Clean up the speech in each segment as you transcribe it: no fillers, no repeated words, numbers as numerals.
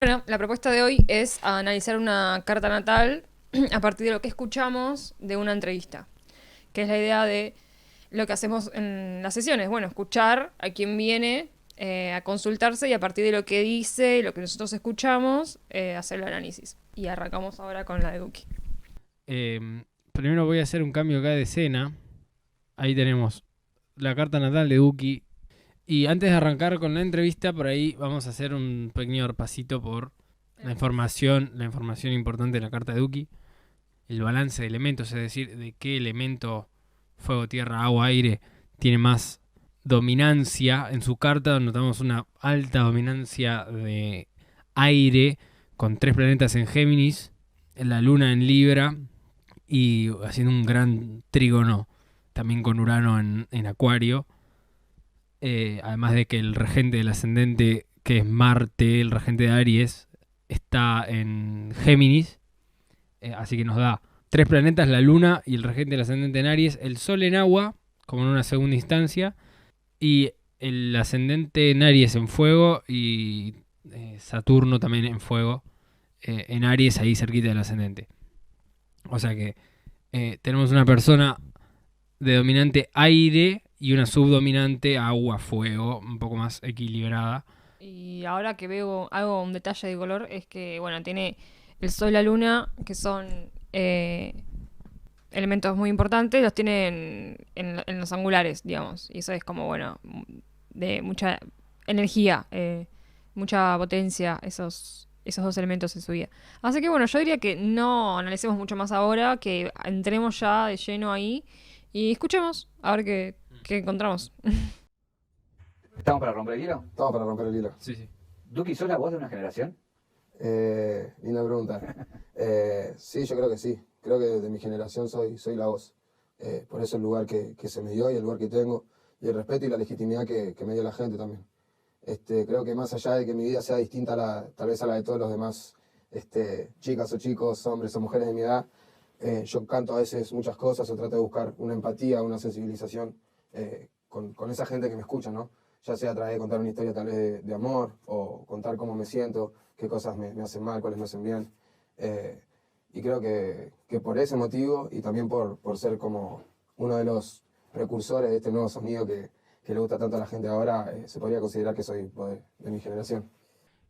Bueno, la propuesta de hoy es analizar una carta natal a partir de lo que escuchamos de una entrevista, que es la idea de lo que hacemos en las sesiones. Bueno, escuchar a quien viene a consultarse y a partir de lo que dice, lo que nosotros escuchamos, hacer el análisis. Y arrancamos ahora con la de Duki. Primero voy a hacer un cambio acá de escena. Ahí tenemos la carta natal de Duki. Y antes de arrancar con la entrevista, por ahí vamos a hacer un pequeño repasito por la información importante de la carta de Duki. El balance de elementos, es decir, de qué elemento fuego, tierra, agua, aire tiene más dominancia. En su carta notamos una alta dominancia de aire con 3 planetas en Géminis, la luna en Libra y haciendo un gran trígono también con Urano en Acuario. Además de que el regente del ascendente, que es Marte, el regente de Aries, está en Géminis. Así que nos da 3 planetas, la luna y el regente del ascendente en Aries, el sol en agua, como en una segunda instancia, y el ascendente en Aries en fuego y Saturno también en fuego, en Aries ahí cerquita del ascendente. O sea que tenemos una persona de dominante aire y una subdominante agua-fuego, un poco más equilibrada. Y ahora que veo algo, un detalle de color, es que, bueno, tiene el sol y la luna, que son elementos muy importantes, los tienen en los angulares, digamos. Y eso es como, bueno, de mucha energía, mucha potencia, esos dos elementos en su vida. Así que bueno, yo diría que no analicemos mucho más ahora, que entremos ya de lleno ahí y escuchemos a ver qué encontramos. ¿Estamos para romper el hielo? Estamos para romper el hilo. Sí, sí. Duki, ¿sos la voz de una generación? Linda pregunta. Sí, yo creo que sí. Creo que de mi generación soy la voz. Por eso el lugar que se me dio y el lugar que tengo, y el respeto y la legitimidad que me dio la gente también. Creo que más allá de que mi vida sea distinta tal vez a la de todos los demás chicas o chicos, hombres o mujeres de mi edad, yo canto a veces muchas cosas o trato de buscar una empatía, una sensibilización con esa gente que me escucha, ¿no? Ya sea a través de contar una historia tal vez de amor o contar cómo me siento, qué cosas me hacen mal, cuáles me hacen bien. Eh, y creo que por ese motivo y también por ser como uno de los precursores de este nuevo sonido que le gusta tanto a la gente ahora, se podría considerar que soy de mi generación.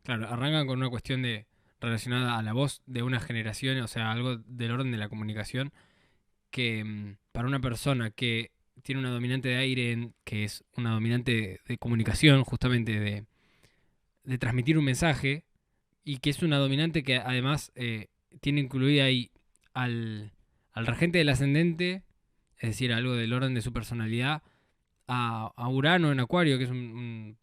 Claro, arrancan con una cuestión de relacionada a la voz de una generación, o sea, algo del orden de la comunicación, que para una persona que tiene una dominante de aire, que es una dominante de comunicación, justamente de transmitir un mensaje, y que es una dominante que además tiene incluida ahí al regente del ascendente, es decir, algo del orden de su personalidad, a Urano en Acuario, que es un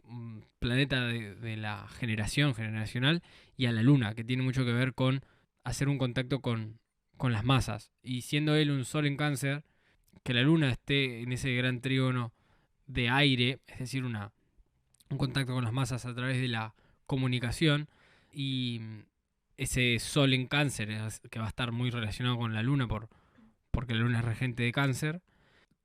planeta de la generación generacional, y a la Luna, que tiene mucho que ver con hacer un contacto con las masas. Y siendo él un sol en cáncer, que la Luna esté en ese gran trígono de aire, es decir, un contacto con las masas a través de la comunicación, y ese sol en cáncer, que va a estar muy relacionado con la Luna, porque la Luna es regente de cáncer,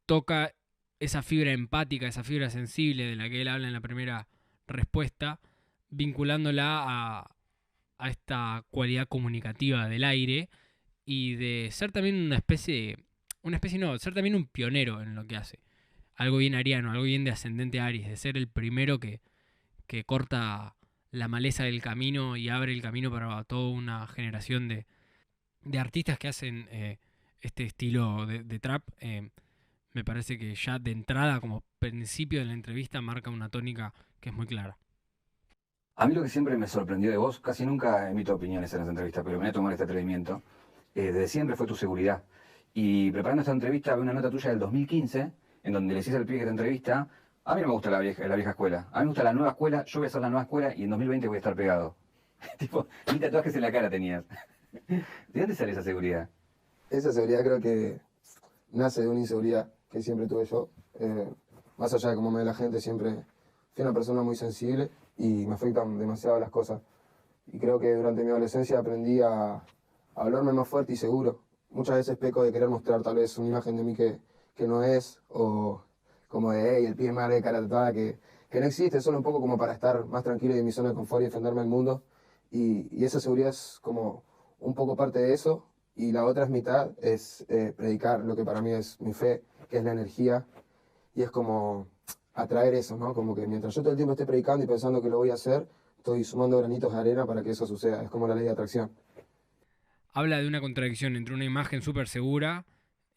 toca esa fibra empática, esa fibra sensible de la que él habla en la primera respuesta, vinculándola a esta cualidad comunicativa del aire y de ser también una especie no, ser también un pionero en lo que hace. Algo bien ariano, algo bien de ascendente Aries, de ser el primero que corta la maleza del camino y abre el camino para toda una generación de artistas que hacen este estilo de trap. Me parece que ya de entrada, como principio de la entrevista, marca una tónica que es muy clara. A mí lo que siempre me sorprendió de vos, casi nunca emito opiniones en las entrevistas, pero me voy a tomar este atrevimiento, desde siempre fue tu seguridad. Y preparando esta entrevista, vi una nota tuya del 2015, en donde le decís al pibe que te entrevista, a mí no me gusta la vieja escuela, a mí me gusta la nueva escuela, yo voy a hacer la nueva escuela y en 2020 voy a estar pegado. Tipo, ni tatuajes en la cara tenías. ¿De dónde sale esa seguridad? Esa seguridad creo que nace de una inseguridad que siempre tuve yo. Más allá de cómo me ve la gente, siempre fui una persona muy sensible y me afectan demasiado las cosas. Y creo que durante mi adolescencia aprendí a hablarme más fuerte y seguro. Muchas veces peco de querer mostrar tal vez una imagen de mí que no es, o como de, hey, el pibe de cara tatuada, que no existe, solo un poco como para estar más tranquilo y en mi zona de confort y defenderme del mundo. y esa seguridad es como un poco parte de eso, y la otra es mitad, es predicar lo que para mí es mi fe, que es la energía, y es como atraer eso, ¿no? Como que mientras yo todo el tiempo esté predicando y pensando que lo voy a hacer, estoy sumando granitos de arena para que eso suceda, es como la ley de atracción. Habla de una contradicción entre una imagen súper segura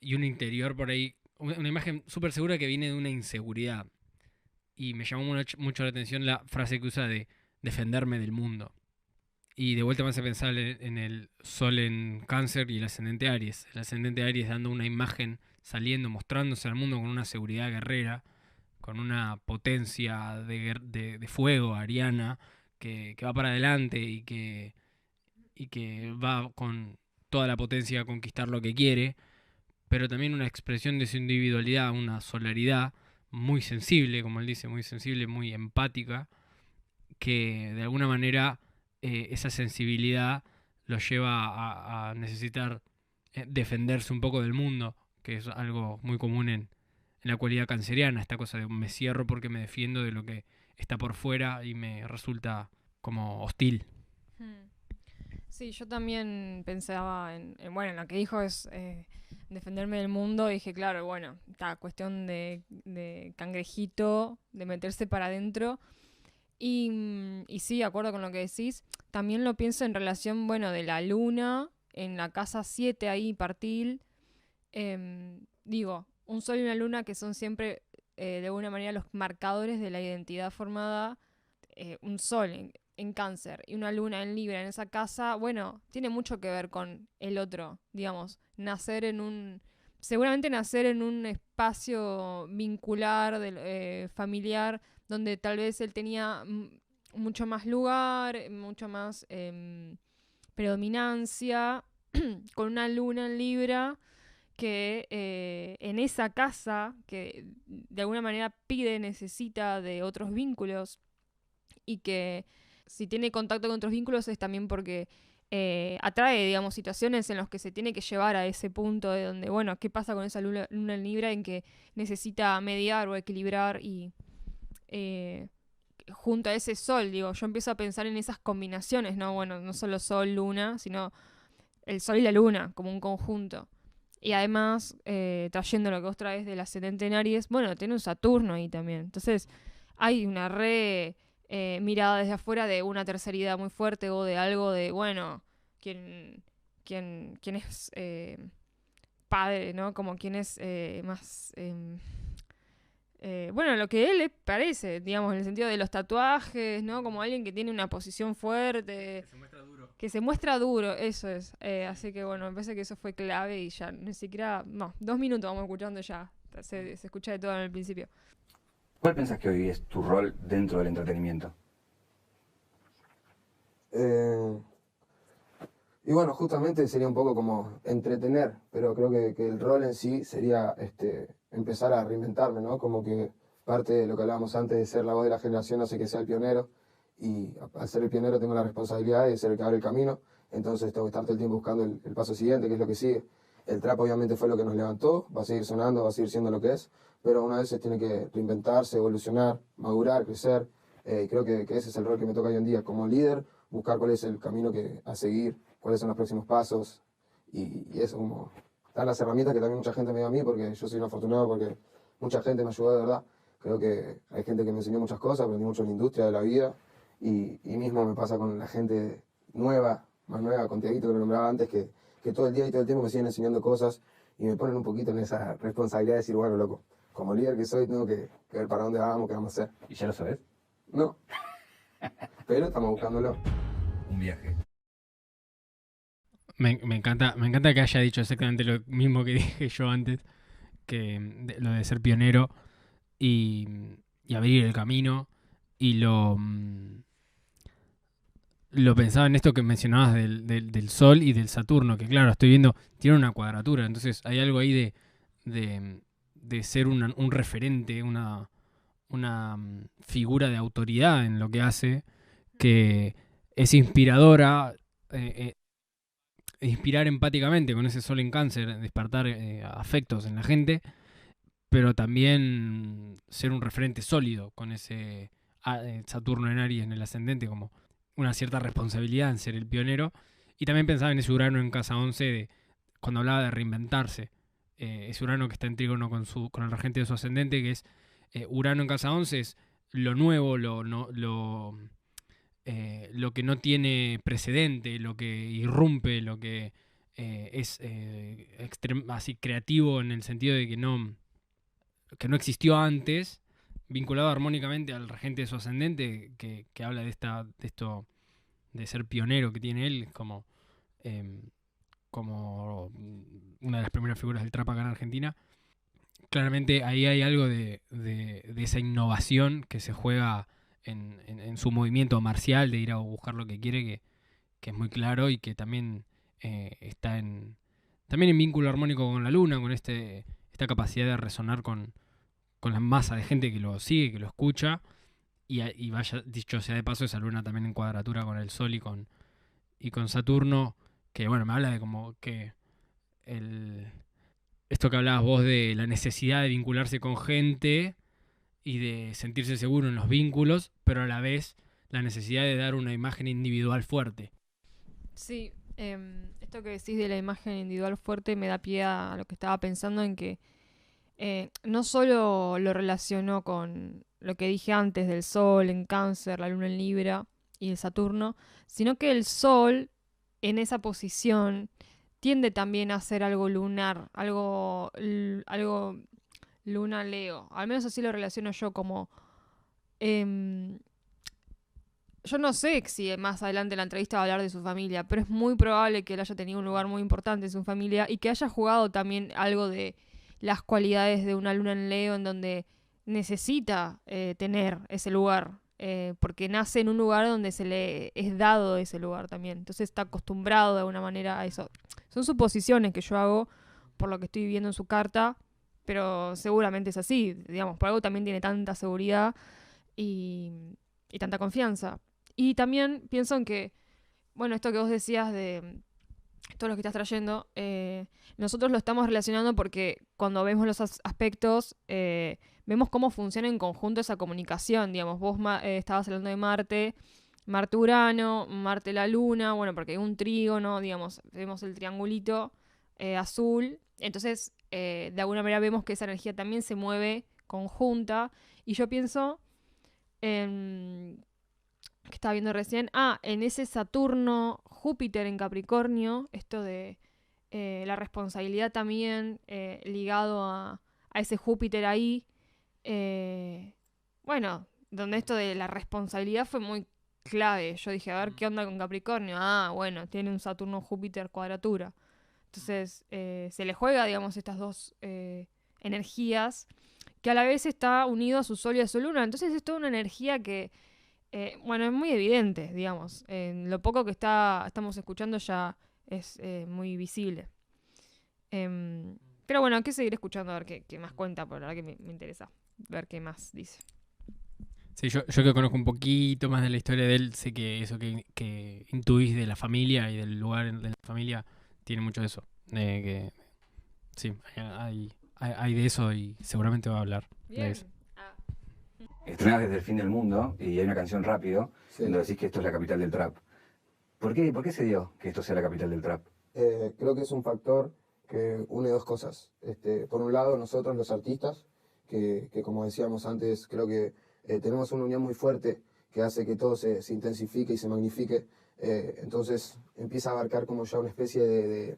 y un interior por ahí, una imagen súper segura que viene de una inseguridad. Y me llamó mucho la atención la frase que usa de defenderme del mundo. Y de vuelta me hace pensar en el sol en Cáncer y el ascendente Aries. El ascendente Aries dando una imagen, saliendo, mostrándose al mundo con una seguridad guerrera, con una potencia de fuego ariana, que va para adelante y que va con toda la potencia a conquistar lo que quiere, pero también una expresión de su individualidad, una solaridad muy sensible, como él dice, muy sensible, muy empática, que de alguna manera esa sensibilidad lo lleva a necesitar defenderse un poco del mundo, que es algo muy común en la cualidad canceriana, esta cosa de me cierro porque me defiendo de lo que está por fuera y me resulta como hostil. Sí, yo también pensaba bueno, en lo que dijo es defenderme del mundo. Y dije, claro, bueno, esta cuestión de cangrejito, de meterse para adentro. Y sí, de acuerdo con lo que decís. También lo pienso en relación, bueno, de la luna, en la casa 7 ahí, Partil. Digo, un sol y una luna que son siempre, de alguna manera, los marcadores de la identidad formada. Un sol en Cáncer y una luna en Libra en esa casa, bueno, tiene mucho que ver con el otro, digamos, seguramente nacer en un espacio vincular, familiar, donde tal vez él tenía mucho más lugar, mucho más predominancia, con una luna en Libra que en esa casa, que de alguna manera necesita de otros vínculos, y que si tiene contacto con otros vínculos es también porque atrae, digamos, situaciones en las que se tiene que llevar a ese punto de donde, bueno, ¿qué pasa con esa luna en Libra en que necesita mediar o equilibrar? Y junto a ese sol, digo, yo empiezo a pensar en esas combinaciones, ¿no? Bueno, no solo sol, luna, sino el sol y la luna como un conjunto. Y además, trayendo lo que vos traes del ascendente en Aries, bueno, tiene un Saturno ahí también. Entonces, hay una mirada desde afuera de una terceridad muy fuerte o de algo de, bueno, quién es padre, ¿no? Como quién es más... bueno, lo que él le parece, digamos, en el sentido de los tatuajes, ¿no? Como alguien que tiene una posición fuerte. Que se muestra duro. Que se muestra duro, eso es. Así que bueno, me parece que eso fue clave y ya ni siquiera... No, 2 minutos vamos escuchando ya. Se escucha de todo en el principio. ¿Cuál pensás que hoy es tu rol dentro del entretenimiento? Y bueno, justamente sería un poco como entretener, pero creo que el rol en sí sería empezar a reinventarme, ¿no? Como que parte de lo que hablábamos antes de ser la voz de la generación hace que sea el pionero, y al ser el pionero tengo la responsabilidad de ser el que abre el camino, entonces tengo que estar todo el tiempo buscando el paso siguiente, que es lo que sigue. El trap obviamente fue lo que nos levantó, va a seguir sonando, va a seguir siendo lo que es, pero una vez tiene que reinventarse, evolucionar, madurar, crecer, y creo que ese es el rol que me toca hoy en día como líder, buscar cuál es el camino a seguir, cuáles son los próximos pasos, y eso, como dar las herramientas que también mucha gente me dio a mí, porque yo soy un afortunado, porque mucha gente me ayudó de verdad. Creo que hay gente que me enseñó muchas cosas, aprendí mucho en la industria de la vida, y mismo me pasa con la gente nueva, más nueva, con Tiaguito que lo nombraba antes, que todo el día y todo el tiempo me siguen enseñando cosas y me ponen un poquito en esa responsabilidad de decir, bueno, loco, como líder que soy, tengo que ver para dónde vamos, qué vamos a hacer. ¿Y ya lo sabes? No, pero estamos buscándolo. Un viaje. Me encanta que haya dicho exactamente lo mismo que dije yo antes, que lo de ser pionero y abrir el camino. Y lo pensaba en esto que mencionabas del Sol y del Saturno, que claro, estoy viendo, tiene una cuadratura, entonces hay algo ahí de ser un referente, una figura de autoridad en lo que hace, que es inspiradora, inspirar empáticamente con ese Sol en Cáncer, despertar afectos en la gente, pero también ser un referente sólido con ese Saturno en Aries en el ascendente, como una cierta responsabilidad en ser el pionero. Y también pensaba en ese Urano en casa 11, cuando hablaba de reinventarse. Ese Urano que está en trígono con el regente de su ascendente, que es Urano en casa 11, es lo nuevo, lo que no tiene precedente, lo que irrumpe, lo que es así creativo en el sentido de que no existió antes, vinculado armónicamente al regente de su ascendente, que habla de esto de ser pionero que tiene él, como una de las primeras figuras del trap acá en Argentina. Claramente ahí hay algo de esa innovación que se juega en su movimiento marcial, de ir a buscar lo que quiere, que es muy claro y que también está también en vínculo armónico con la luna, con esta capacidad de resonar con la masa de gente que lo sigue, que lo escucha. Y vaya, dicho sea de paso, esa luna también en cuadratura con el Sol y con Saturno, que bueno, me habla de como que esto que hablabas vos de la necesidad de vincularse con gente y de sentirse seguro en los vínculos, pero a la vez la necesidad de dar una imagen individual fuerte. Sí, esto que decís de la imagen individual fuerte me da pie a lo que estaba pensando en que no solo lo relaciono con lo que dije antes del Sol en Cáncer, la Luna en Libra y el Saturno, sino que el Sol en esa posición tiende también a ser algo lunar, algo Luna Leo. Al menos así lo relaciono yo como... yo no sé si más adelante en la entrevista va a hablar de su familia, pero es muy probable que él haya tenido un lugar muy importante en su familia y que haya jugado también algo de las cualidades de una luna en Leo en donde necesita tener ese lugar, porque nace en un lugar donde se le es dado ese lugar también. Entonces está acostumbrado de alguna manera a eso. Son suposiciones que yo hago por lo que estoy viendo en su carta, pero seguramente es así, digamos, por algo también tiene tanta seguridad y tanta confianza. Y también pienso en que, bueno, esto que vos decías de todo lo que estás trayendo, nosotros lo estamos relacionando porque cuando vemos los aspectos, vemos cómo funciona en conjunto esa comunicación, digamos, vos estabas hablando de Marte-Urano, Marte-la Luna, bueno, porque hay un trígono, digamos, vemos el triangulito azul, entonces de alguna manera vemos que esa energía también se mueve conjunta, y yo pienso en... que estaba viendo recién, en ese Saturno, Júpiter en Capricornio, esto de la responsabilidad también ligado a ese Júpiter ahí, bueno, donde esto de la responsabilidad fue muy clave. Yo dije, a ver, ¿qué onda con Capricornio? Bueno, tiene un Saturno-Júpiter cuadratura. Entonces, se le juega, digamos, estas dos energías, que a la vez está unido a su Sol y a su Luna. Entonces es toda una energía que bueno, es muy evidente, digamos. En lo poco que estamos escuchando ya es muy visible. Pero bueno, hay que seguir escuchando a ver qué más cuenta, por la verdad que me interesa ver qué más dice. Sí, yo que conozco un poquito más de la historia de él, sé que eso que intuís de la familia y del lugar de la familia tiene mucho de eso. Sí, hay de eso y seguramente va a hablar de eso. Estrenás Desde el fin del mundo y hay una canción Rápido, donde decís que esto es la capital del trap. ¿Por qué se dio que esto sea la capital del trap? Creo que es un factor que une dos cosas. Por un lado, nosotros los artistas, que como decíamos antes, creo que tenemos una unión muy fuerte que hace que todo se intensifique y se magnifique. Entonces empieza a abarcar como ya una especie de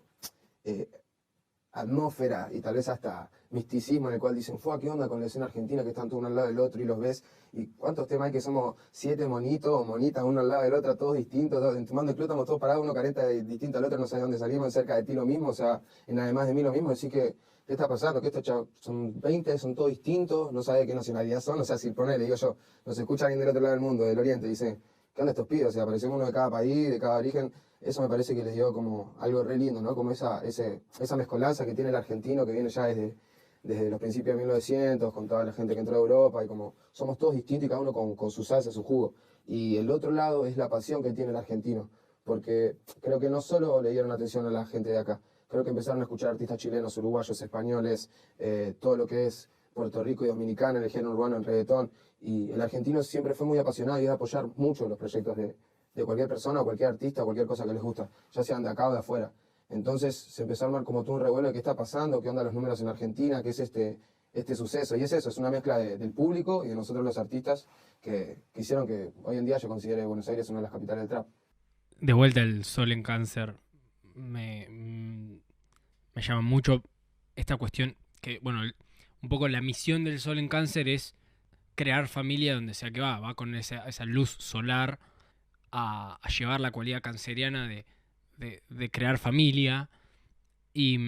atmósfera y tal vez hasta misticismo en el cual dicen, ¿qué onda con la escena argentina que están todos uno al lado del otro y los ves? ¿Y cuántos temas hay que somos 7 monitos o monitas uno al lado del otro, todos distintos, tomando el club estamos todos parados, uno careta distinto al otro, no sé de dónde salimos, cerca de ti lo mismo, o sea, en además de mí lo mismo, así que, ¿qué está pasando? Que estos chavos son 20, son todos distintos, no sabe qué nacionalidad son, o sea, si ponele, digo yo, nos escucha alguien del otro lado del mundo, del oriente, dice, ¿qué onda estos pibes? O sea, parecemos uno de cada país, de cada origen. Eso me parece que les dio como algo re lindo, ¿no? Como esa mezcolanza que tiene el argentino, que viene ya desde los principios de 1900, con toda la gente que entró a Europa, y como somos todos distintos y cada uno con su salsa, su jugo. Y el otro lado es la pasión que tiene el argentino, porque creo que no solo le dieron atención a la gente de acá, creo que empezaron a escuchar artistas chilenos, uruguayos, españoles, todo lo que es Puerto Rico y Dominicana, en el género urbano, en reggaetón, y el argentino siempre fue muy apasionado y de apoyar mucho los proyectos de de cualquier persona, o cualquier artista, o cualquier cosa que les gusta, ya sean de acá o de afuera. Entonces se empezó a armar como todo un revuelo de qué está pasando, qué onda los números en Argentina, qué es este suceso. Y es eso, es una mezcla del público y de nosotros los artistas que hicieron que hoy en día yo considere Buenos Aires una de las capitales del trap. De vuelta el Sol en Cáncer me llama mucho esta cuestión que, bueno, un poco la misión del Sol en Cáncer es crear familia donde sea que va con esa luz solar a llevar la cualidad canceriana de crear familia y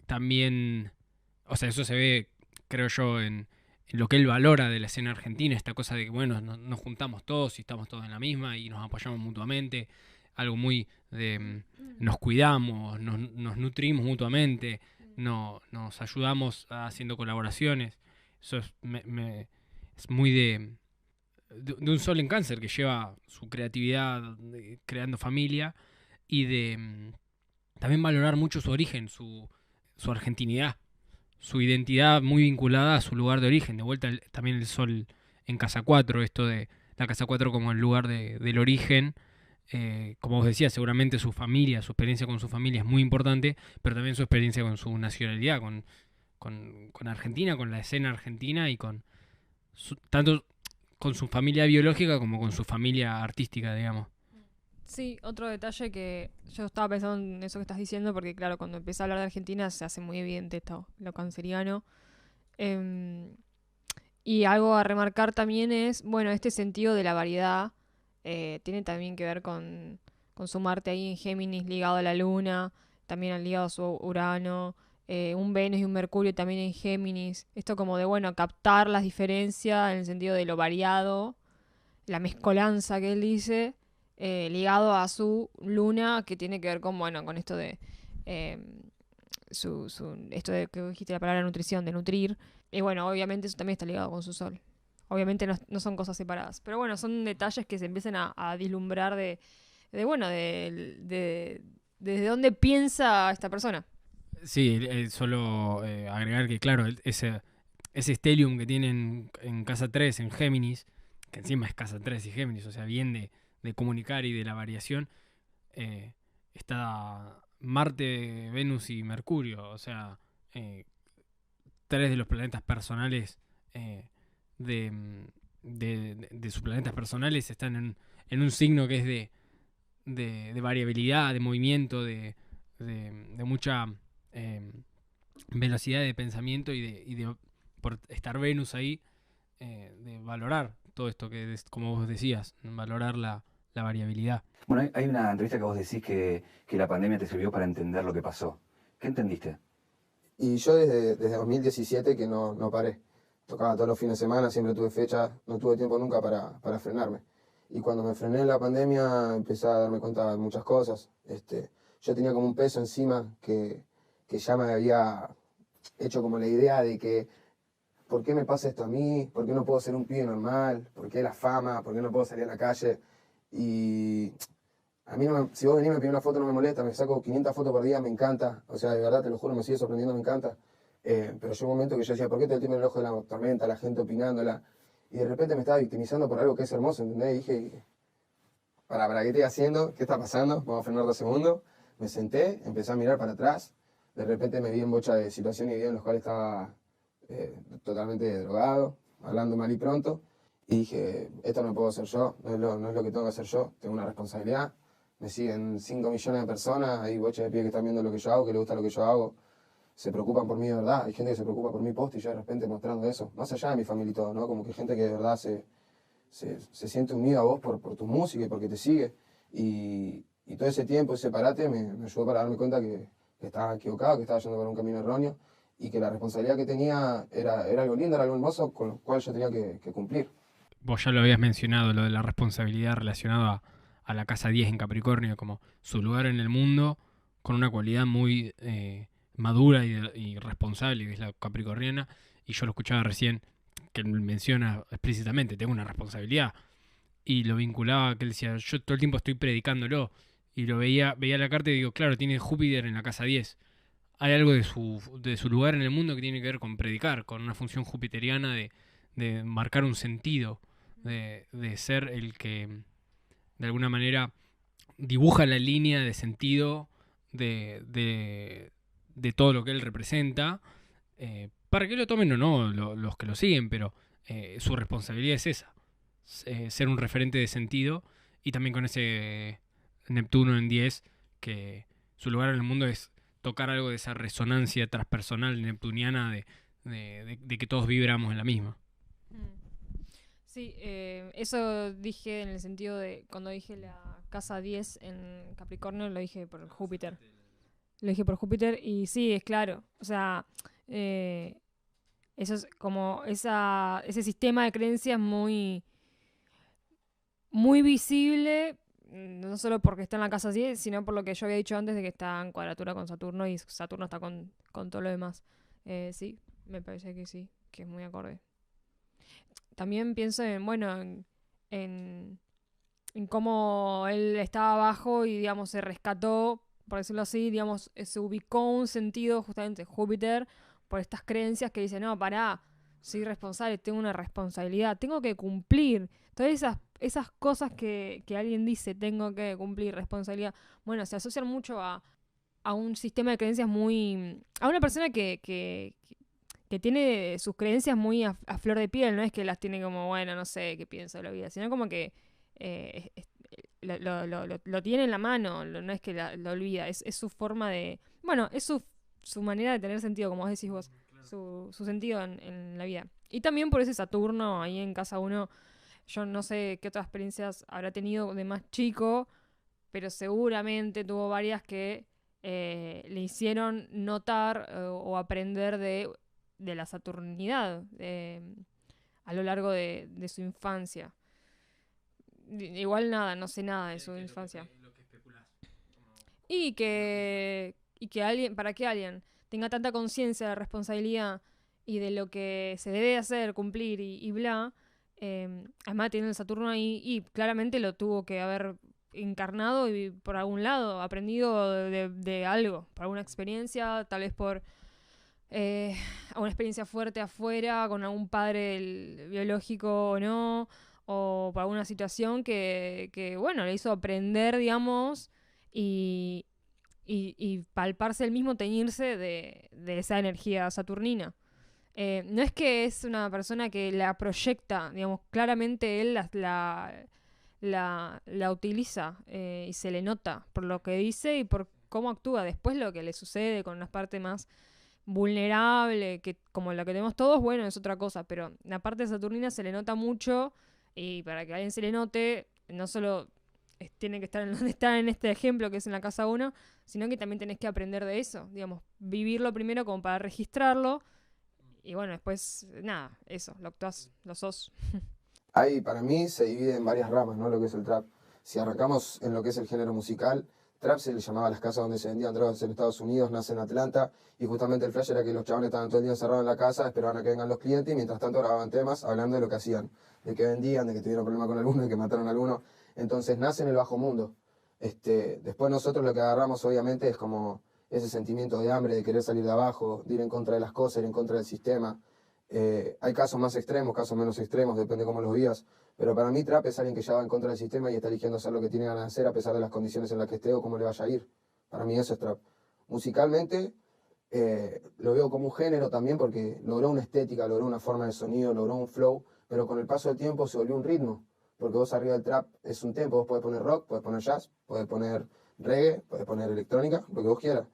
también, o sea, eso se ve, creo yo, en lo que él valora de la escena argentina, esta cosa de que, bueno, nos juntamos todos y estamos todos en la misma y nos apoyamos mutuamente, algo muy de nos cuidamos, nos nutrimos mutuamente, nos ayudamos haciendo colaboraciones. Eso es, es muy de un Sol en Cáncer que lleva su creatividad creando familia y de también valorar mucho su origen, su argentinidad, su identidad muy vinculada a su lugar de origen. De vuelta también el Sol en Casa 4, esto de la Casa 4 como el lugar del origen. Como vos decías, seguramente su familia, su experiencia con su familia es muy importante, pero también su experiencia con su nacionalidad, con Argentina, con la escena argentina y tanto con su familia biológica como con su familia artística, digamos. Sí, otro detalle que yo estaba pensando en eso que estás diciendo, porque claro, cuando empieza a hablar de Argentina se hace muy evidente esto, lo canceriano. Y algo a remarcar también es, bueno, este sentido de la variedad tiene también que ver con su Marte ahí en Géminis ligado a la Luna, también ligado a su Urano, un Venus y un Mercurio también en Géminis. Esto como de, bueno, captar las diferencias en el sentido de lo variado, la mezcolanza que él dice, ligado a su Luna, que tiene que ver con, bueno, con esto de esto de que dijiste la palabra nutrición, de nutrir. Y bueno, obviamente eso también está ligado con su Sol. Obviamente no son cosas separadas. Pero bueno, son detalles que se empiezan a vislumbrar desde dónde piensa esta persona. Sí, solo agregar que, claro, ese stellium que tienen en Casa 3, en Géminis, que encima es Casa 3 y Géminis, o sea, bien de comunicar y de la variación, está Marte, Venus y Mercurio, o sea, tres de los planetas personales de sus planetas personales están en un signo que es de variabilidad, de movimiento, de mucha velocidad de pensamiento y de por estar Venus ahí, de valorar todo esto que, como vos decías, valorar la variabilidad. Bueno, hay una entrevista que vos decís que la pandemia te sirvió para entender lo que pasó. ¿Qué entendiste? Y yo desde 2017 que no paré. Tocaba todos los fines de semana, siempre tuve fecha, no tuve tiempo nunca para frenarme. Y cuando me frené en la pandemia empecé a darme cuenta de muchas cosas. Yo tenía como un peso encima que ya me había hecho como la idea de que ¿por qué me pasa esto a mí? ¿Por qué no puedo ser un pibe normal? ¿Por qué la fama? ¿Por qué no puedo salir a la calle? Y a mí, si vos venís y me pedís una foto no me molesta, me saco 500 fotos por día, me encanta. O sea, de verdad, te lo juro, me sigue sorprendiendo, me encanta. Pero llegó un momento que yo decía, ¿por qué todo el tiempo en el ojo de la tormenta, la gente opinándola? Y de repente me estaba victimizando por algo que es hermoso, ¿entendés? Y dije, ¿para qué estoy haciendo? ¿Qué está pasando? Vamos a frenar 2 segundos. Me senté, empecé a mirar para atrás. De repente me vi en bocha de situaciones y videos en los cuales estaba totalmente drogado, hablando mal y pronto. Y dije, esto no puedo hacer yo, no es lo que tengo que hacer yo, tengo una responsabilidad. Me siguen 5 millones de personas, hay bochas de pibes que están viendo lo que yo hago, que les gusta lo que yo hago. Se preocupan por mí de verdad, hay gente que se preocupa por mi post y yo de repente mostrando eso. Más allá de mi familia y todo, ¿no? Como que gente que de verdad se siente unida a vos por tu música y porque te sigue. Y todo ese tiempo, ese parate, me ayudó para darme cuenta que estaba equivocado, que estaba yendo por un camino erróneo y que la responsabilidad que tenía era algo lindo, era algo hermoso con lo cual yo tenía que cumplir. Vos ya lo habías mencionado, lo de la responsabilidad relacionada a la Casa 10 en Capricornio, como su lugar en el mundo, con una cualidad muy madura y responsable, que es la capricorniana, y yo lo escuchaba recién, que él menciona explícitamente, tengo una responsabilidad, y lo vinculaba, que él decía, yo todo el tiempo estoy predicándolo, y lo veía la carta y digo, claro, tiene Júpiter en la Casa 10, hay algo de su lugar en el mundo que tiene que ver con predicar, con una función jupiteriana de marcar un sentido, de ser el que de alguna manera dibuja la línea de sentido de todo lo que él representa, para que lo tomen o no los que lo siguen, pero su responsabilidad es esa, ser un referente de sentido, y también con ese Neptuno en 10, que su lugar en el mundo es tocar algo de esa resonancia transpersonal neptuniana de que todos vibramos en la misma. Sí, eso dije en el sentido de cuando dije la casa 10 en Capricornio, lo dije por Júpiter. Lo dije por Júpiter y sí, es claro. O sea, eso es como ese sistema de creencias muy, muy visible, no solo porque está en la casa 10, sino por lo que yo había dicho antes de que está en cuadratura con Saturno y Saturno está con todo lo demás. Sí, me parece que sí, que es muy acorde. También pienso en, bueno, en cómo él estaba abajo y, digamos, se rescató, por decirlo así, digamos, se ubicó un sentido justamente Júpiter por estas creencias que dicen, no, pará, soy responsable, tengo una responsabilidad, tengo que cumplir. Todas esas cosas que alguien dice, tengo que cumplir, responsabilidad, bueno, se asocian mucho a un sistema de creencias muy... a una persona que tiene sus creencias muy a flor de piel, no es que las tiene como, bueno, no sé qué pienso de la vida, sino como que lo tiene en la mano, no es que lo olvida, es su forma de... Bueno, es su manera de tener sentido, como vos decís vos, su sentido en la vida. Y también por ese Saturno ahí en casa 1, yo no sé qué otras experiencias habrá tenido de más chico, pero seguramente tuvo varias que le hicieron notar o aprender de la saturnidad a lo largo de su infancia. Igual nada, no sé nada de su infancia. Lo que especulás. Y que alguien, para que alguien tenga tanta conciencia de responsabilidad y de lo que se debe hacer, cumplir y bla, además tiene el Saturno ahí y claramente lo tuvo que haber encarnado y por algún lado, aprendido de algo, por alguna experiencia, tal vez por alguna experiencia fuerte afuera, con algún padre biológico o no, o por alguna situación que bueno, le hizo aprender, digamos, y palparse el mismo, teñirse de esa energía saturnina. No es que es una persona que la proyecta, digamos, claramente él la utiliza y se le nota por lo que dice y por cómo actúa. Después lo que le sucede con una parte más vulnerable, que como la que tenemos todos, bueno, es otra cosa, pero la parte saturnina se le nota mucho y para que a alguien se le note, no solo tiene que estar en donde está en este ejemplo que es en la casa 1, sino que también tenés que aprender de eso, digamos, vivirlo primero como para registrarlo y bueno, después, nada, eso, lo actuás, lo sos. Ahí para mí se divide en varias ramas, ¿no? Lo que es el trap. Si arrancamos en lo que es el género musical, trap se le llamaba a las casas donde se vendían drogas en Estados Unidos, nace en Atlanta, y justamente el flash era que los chavales estaban todo el día encerrados en la casa, esperaban a que vengan los clientes, y mientras tanto grababan temas hablando de lo que hacían, de que vendían, de que tuvieron problemas con alguno, de que mataron a alguno. Entonces nace en el bajo mundo. Después nosotros lo que agarramos obviamente es como ese sentimiento de hambre, de querer salir de abajo, de ir en contra de las cosas, ir en contra del sistema. Hay casos más extremos, casos menos extremos, depende cómo los vivas. Pero para mí trap es alguien que ya va en contra del sistema y está eligiendo hacer lo que tiene ganas de hacer a pesar de las condiciones en las que esté o cómo le vaya a ir. Para mí eso es trap. Musicalmente lo veo como un género también porque logró una estética, logró una forma de sonido, logró un flow, pero con el paso del tiempo se volvió un ritmo. Porque vos arriba del trap es un tempo, vos podés poner rock, podés poner jazz, podés poner reggae, podés poner electrónica, lo que vos quieras.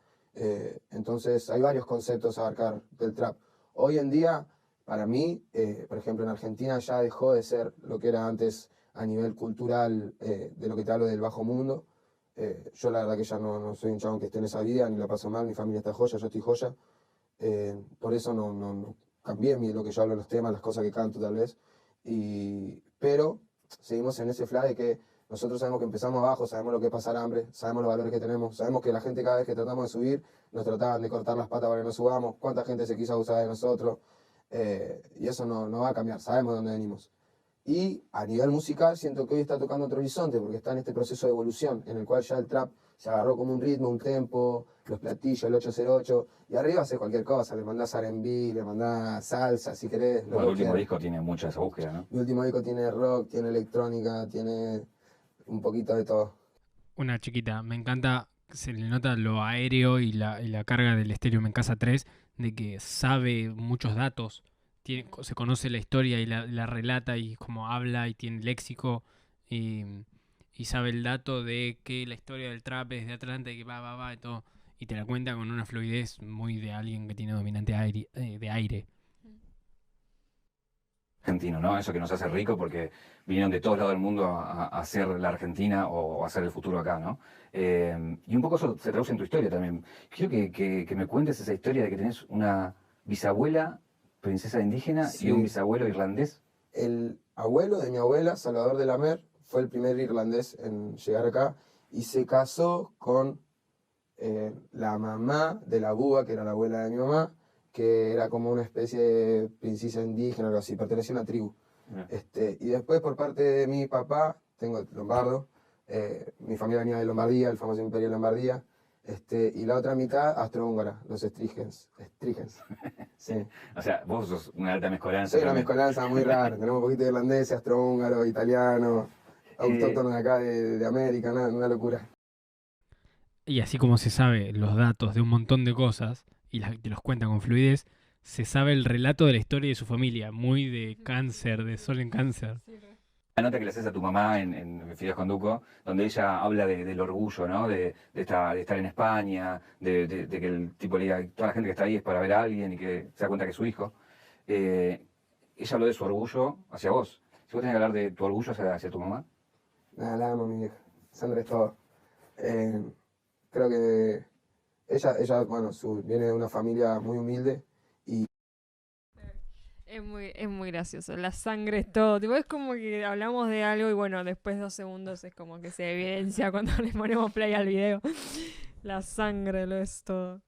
Entonces hay varios conceptos a abarcar del trap. Hoy en día, para mí, por ejemplo, en Argentina ya dejó de ser lo que era antes a nivel cultural, de lo que te hablo del bajo mundo. Yo la verdad que ya no soy un chabón que esté en esa vida, ni la paso mal, mi familia está joya, yo estoy joya. Por eso no cambié lo que yo hablo en los temas, las cosas que canto tal vez. Pero seguimos en ese flash de que nosotros sabemos que empezamos abajo, sabemos lo que es pasar hambre, sabemos los valores que tenemos, sabemos que la gente cada vez que tratamos de subir, nos trataban de cortar las patas para que no subamos, cuánta gente se quiso abusar de nosotros, y eso no va a cambiar, sabemos de dónde venimos. Y a nivel musical siento que hoy está tocando otro horizonte, porque está en este proceso de evolución, en el cual ya el trap se agarró como un ritmo, un tempo, los platillos, el 808, y arriba hace cualquier cosa, le mandás R&B, le mandás salsa, si querés. Bueno, el último disco tiene mucha esa búsqueda, ¿no? Mi último disco tiene rock, tiene electrónica, tiene un poquito de todo. Una chiquita, me encanta, se le nota lo aéreo y la carga del Stellium en Casa 3, de que sabe muchos datos, se conoce la historia y la relata y como habla y tiene léxico y, y sabe el dato de que la historia del trap es de Atlanta y que va y todo. Y te la cuenta con una fluidez muy de alguien que tiene dominante de aire. Argentino, ¿no? Eso que nos hace rico porque vinieron de todos lados del mundo a hacer la Argentina o a hacer el futuro acá, ¿no? Y un poco eso se traduce en tu historia también. Quiero que me cuentes esa historia de que tenés una bisabuela princesa indígena y un Sí. bisabuelo irlandés. El abuelo de mi abuela, Salvador de la Mer, fue el primer irlandés en llegar acá y se casó con la mamá de la búa, que era la abuela de mi mamá, que era como una especie de princesa indígena, algo así, pertenecía a una tribu. Mirá. Y después por parte de mi papá, tengo lombardo, mi familia venía de Lombardía, el famoso imperio de Lombardía, y la otra mitad astrohúngara, los Strigens. Sí. O sea, vos sos una alta mezcolanza. Soy una también. mezcolanza muy rara, tenemos un poquito de irlandés, astrohúngaro, italiano, autóctonos de acá de América, una locura. Y así como se sabe los datos de un montón de cosas y te los cuenta con fluidez, se sabe el relato de la historia de su familia, muy de cáncer, de sol en cáncer. La nota que le haces a tu mamá en Fideos con Duco, donde ella habla del orgullo, ¿no? De estar en España, de que el tipo le diga, toda la gente que está ahí es para ver a alguien y que se da cuenta que es su hijo. Ella habló de su orgullo hacia vos. Si vos tenés que hablar de tu orgullo hacia tu mamá. Nada, la amo, mi vieja. Sandra es todo. Eh, Creo que ella bueno, viene de una familia muy humilde y Es muy gracioso. La sangre es todo. Tipo, es como que hablamos de algo y bueno, después de 2 segundos es como que se evidencia cuando le ponemos play al video. La sangre lo es todo.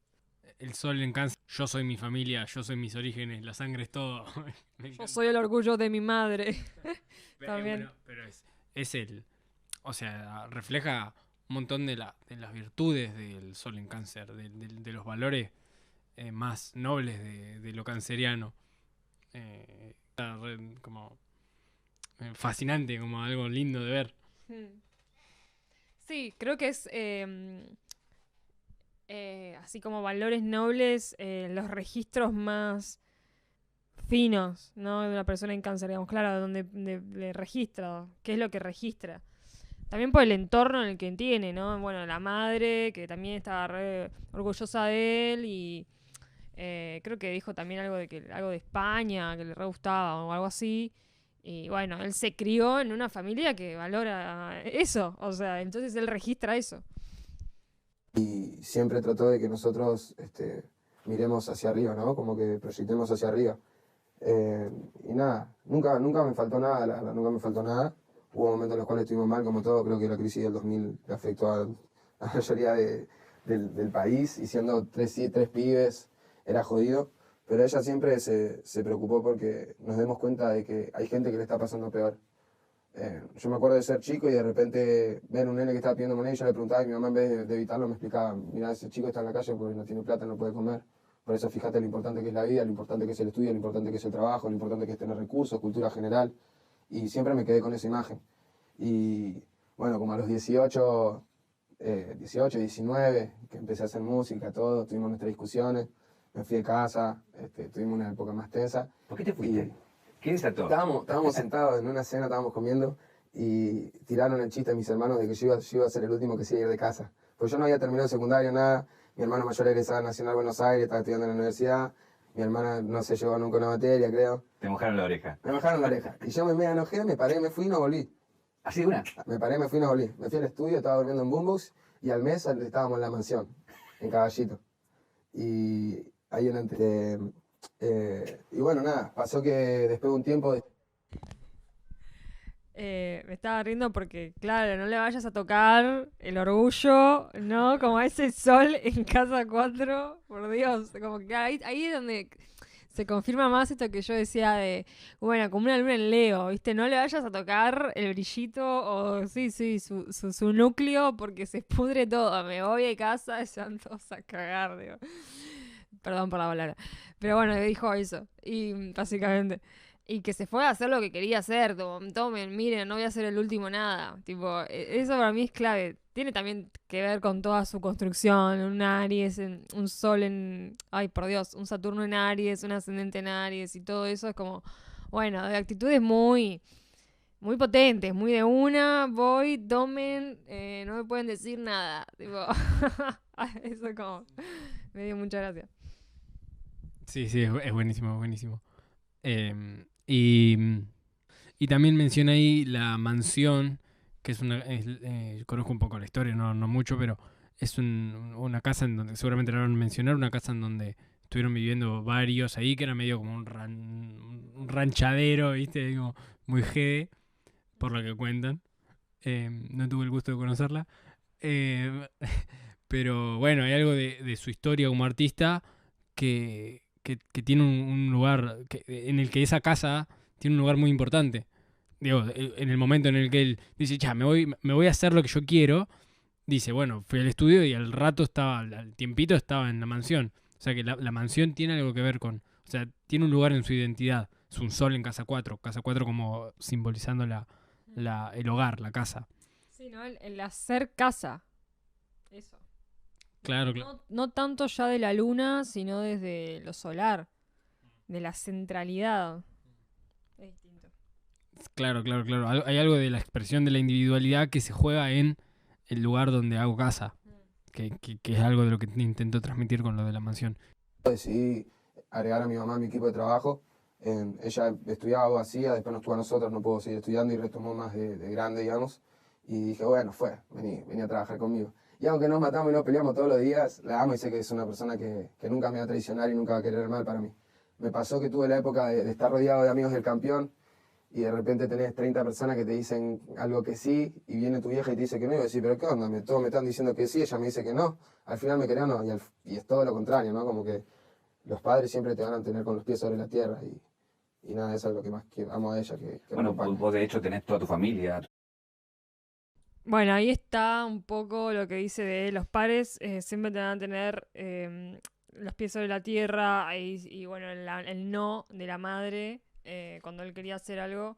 El sol en cáncer, yo soy mi familia, yo soy mis orígenes, la sangre es todo. Me Yo encanta. soy el orgullo de mi madre. También. Bueno, pero es el, o sea, refleja un montón de las virtudes del sol en cáncer, de los valores más nobles de lo canceriano. Como fascinante, como algo lindo de ver. Sí, creo que es así como valores nobles, los registros más finos, ¿no? De una persona en cáncer, digamos, claro, donde le registra, qué es lo que registra. También por el entorno en el que tiene, ¿no? Bueno, la madre, que también estaba re orgullosa de él y creo que dijo también algo de España, que le re gustaba o algo así. Y bueno, él se crió en una familia que valora eso, o sea, entonces él registra eso. siempre trató de que nosotros miremos hacia arriba, ¿no? Como que proyectemos hacia arriba. Y nada, nunca me faltó nada, la verdad, nunca me faltó nada. Hubo momentos en los cuales estuvimos mal, como todo, creo que la crisis del 2000 le afectó a la mayoría del país, y siendo tres pibes era jodido, pero ella siempre se preocupó porque nos demos cuenta de que hay gente que le está pasando peor. Yo me acuerdo de ser chico y de repente ver un nene que estaba pidiendo moneda y yo le preguntaba y mi mamá en vez de evitarlo me explicaba, mira, ese chico está en la calle porque no tiene plata, no puede comer. Por eso fíjate lo importante que es la vida, lo importante que es el estudio, lo importante que es el trabajo, lo importante que es tener recursos, cultura general. Y siempre me quedé con esa imagen. Y bueno, como a los 18, 19, que empecé a hacer música, todo, tuvimos nuestras discusiones, me fui de casa, tuvimos una época más tensa. ¿Por qué te fuiste? Y ¿Qué desató? estábamos sentados en una cena, estábamos comiendo y tiraron el chiste a mis hermanos de que yo iba a ser el último que se iba a ir de casa. Pues yo no había terminado el secundario, nada. Mi hermano mayor egresaba Nacional Buenos Aires, estaba estudiando en la universidad. Mi hermana no se llevó nunca una materia, creo. Te mojaron la oreja. Me bajaron la oreja. Y yo me enojé, me paré, me fui y no volví. ¿Así de una? Me paré, me fui y no volví. Me fui al estudio, estaba durmiendo en Boombox y al mes estábamos en la mansión, en Caballito. Y ahí en y bueno, nada, pasó que después de un tiempo... Me estaba riendo porque, claro, no le vayas a tocar el orgullo, ¿no? Como a ese sol en casa 4, por Dios. Como que ahí es donde se confirma más esto que yo decía de, bueno, como una luna en Leo, ¿viste? No le vayas a tocar el brillito o, sí, su núcleo porque se pudre todo. Me voy de casa y se van todos a cagar, digo. Perdón por la palabra. Pero bueno, dijo eso. Y básicamente... Y que se fue a hacer lo que quería hacer. Tomen, miren, no voy a ser el último nada. Tipo, eso para mí es clave. Tiene también que ver con toda su construcción. Un Aries, un Sol en... Ay, por Dios, un Saturno en Aries, un ascendente en Aries y todo eso es como... Bueno, de actitudes muy, muy potentes, muy de una. Voy, tomen, no me pueden decir nada. Tipo, eso como... Me dio mucha gracia. Sí, sí, es buenísimo, es buenísimo. Y también menciona ahí la mansión, que es conozco un poco la historia, no mucho, pero es una casa en donde, seguramente la van a mencionar, una casa en donde estuvieron viviendo varios ahí, que era medio como un ranchadero, ¿viste? Digo, muy jede, por lo que cuentan. No tuve el gusto de conocerla. Eh, pero bueno, hay algo de su historia como artista que tiene un lugar, en el que esa casa tiene un lugar muy importante. Digo, en el momento en el que él dice, ya, me voy a hacer lo que yo quiero, dice, bueno, fui al estudio y al rato al tiempito estaba en la mansión. O sea que la mansión tiene algo que ver con, o sea, tiene un lugar en su identidad. Es un sol en casa 4 como simbolizando el hogar, la casa. Sí, ¿no? El hacer casa. Eso. Claro, claro. No tanto ya de la luna, sino desde lo solar. De la centralidad. Es distinto. Claro. Hay algo de la expresión de la individualidad que se juega en el lugar donde hago casa. Que es algo de lo que intento transmitir con lo de la mansión. Decidí agregar a mi mamá a mi equipo de trabajo. Ella estudiaba abogacía, después nos tuvo a nosotros, no pudo seguir estudiando y retomó más de grande, digamos. Y dije, bueno, vení a trabajar conmigo. Y aunque nos matamos y nos peleamos todos los días, la amo y sé que es una persona que nunca me va a traicionar y nunca va a querer el mal para mí. Me pasó que tuve la época de estar rodeado de amigos del campeón y de repente tenés 30 personas que te dicen algo que sí y viene tu vieja y te dice que no y decís, pero ¿qué onda? Todos me están diciendo que sí, ella me dice que no, al final me quería no y es todo lo contrario, ¿no? Como que los padres siempre te van a tener con los pies sobre la tierra y nada, eso es lo que más amo a ella. Bueno, vos de hecho tenés toda tu familia. Bueno, ahí está un poco lo que dice de los padres. Siempre te van a tener los pies sobre la tierra y bueno, el no de la madre cuando él quería hacer algo.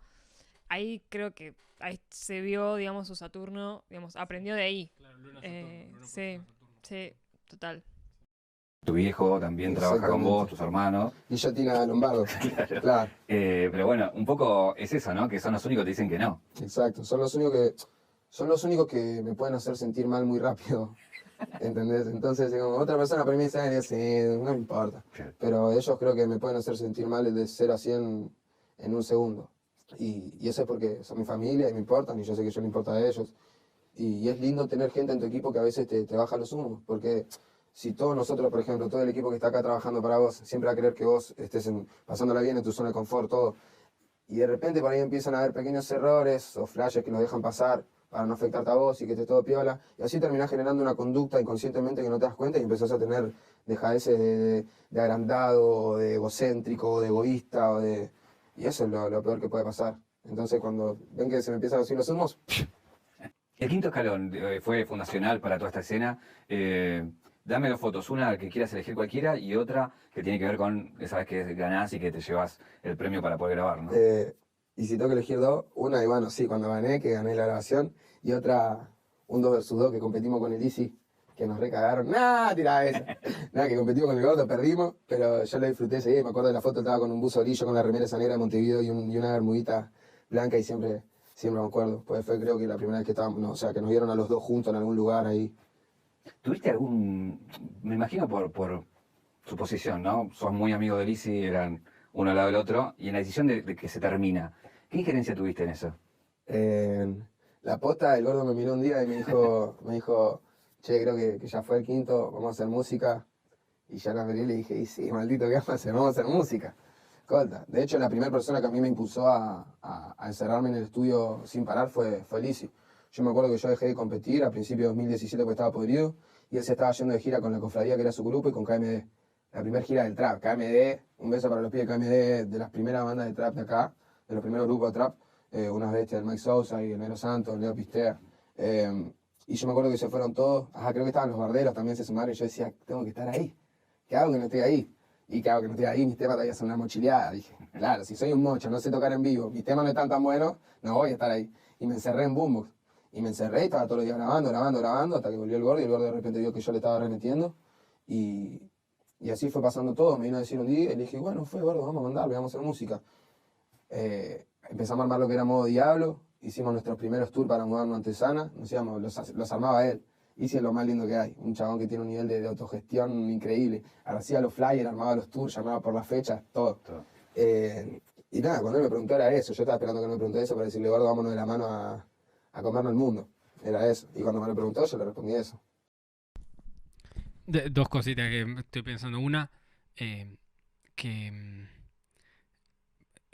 Ahí creo que ahí se vio, digamos, su Saturno, digamos, aprendió de ahí. Claro, Luna Sí, sí, total. Tu viejo también trabaja con vos, tus hermanos. Y yo Tina Lombardo, claro. Pero bueno, un poco es eso, ¿no? Que son los únicos que te dicen que no. Exacto, son los únicos que me pueden hacer sentir mal muy rápido, ¿entendés? Entonces, como otra persona para mí dice, sí, no me importa. Pero ellos creo que me pueden hacer sentir mal de 0 a 100 en un segundo. Y eso es porque son mi familia y me importan y yo sé que yo le importa a ellos. Y es lindo tener gente en tu equipo que a veces te baja los humos, porque si todos nosotros, por ejemplo, todo el equipo que está acá trabajando para vos, siempre va a querer que vos estés pasándola bien en tu zona de confort, todo. Y de repente por ahí empiezan a haber pequeños errores o flashes que los dejan pasar para no afectarte a vos y que esté todo piola. Y así terminás generando una conducta inconscientemente que no te das cuenta y empezás a tener dejadeces de agrandado, o de egocéntrico, o de egoísta, y eso es lo peor que puede pasar. Entonces cuando ven que se me empiezan a subir los humos... El quinto escalón fue fundacional para toda esta escena. Dame dos fotos, una que quieras elegir cualquiera y otra que tiene que ver con, sabes que ganás y que te llevas el premio para poder grabar, ¿no? Y si tengo que elegir dos, una, y bueno, sí, cuando gané, que gané la grabación, y otra, un 2 versus 2 que competimos con el Easy, que nos recagaron. ¡Nah, tirá esa! Nada, que competimos con el Gordo, perdimos, pero yo lo disfruté ese día. Me acuerdo de la foto, estaba con un buzo grillo, con la remera esa negra de Montevideo y una bermudita blanca y siempre me acuerdo. Pues fue creo que la primera vez que estábamos, no, o sea, que nos vieron a los dos juntos en algún lugar ahí. ¿Tuviste algún, me imagino por su posición, ¿no? Sos muy amigo de Lizzy, eran uno al lado del otro, y en la decisión de que se termina, ¿qué injerencia tuviste en eso? La posta, el Gordo me miró un día y me dijo, che, creo que ya fue el quinto, vamos a hacer música. Y ya la miré y le dije, y sí, maldito, ¿qué vamos a hacer? Vamos a hacer música. Corta. De hecho, la primera persona que a mí me impulsó a encerrarme en el estudio sin parar fue Lizzy. Yo me acuerdo que yo dejé de competir a principios de 2017 porque estaba podrido y él se estaba yendo de gira con la cofradía que era su grupo y con KMD. La primera gira del trap, KMD, un beso para los pibes de KMD, de las primeras bandas de trap de acá, de los primeros grupos de trap, unas bestias, el Mike Sousa y el Nero Santos, el Leo Pistea. Y yo me acuerdo que se fueron todos, creo que estaban los barderos también se sumaron y yo decía, tengo que estar ahí, ¿qué hago que no estoy ahí? Y claro que no estoy ahí, mis temas todavía son una mochileada. Dije, claro, si soy un mocho, no sé tocar en vivo, mis temas no están tan buenos, no voy a estar ahí. Y me encerré en Boombox. Y me encerré y estaba todos los días grabando, hasta que volvió el gordo y el gordo de repente vio que yo le estaba remetiendo. Y así fue pasando todo. Me vino a decir un día y le dije, bueno, fue gordo, vamos a mandarlo, vamos a hacer música. Empezamos a armar lo que era Modo Diablo, hicimos nuestros primeros tours para mudarnos a Antesana, los armaba él. Y sí, es lo más lindo que hay, un chabón que tiene un nivel de autogestión increíble. Hacía los flyers, armaba los tours, llamaba por las fechas, todo. Y nada, cuando él me preguntó era eso, yo estaba esperando que él me preguntara eso para decirle, gordo, vámonos de la mano a comernos el mundo. Era eso. Y cuando me lo preguntó, yo le respondí eso. Dos cositas que estoy pensando. Una, que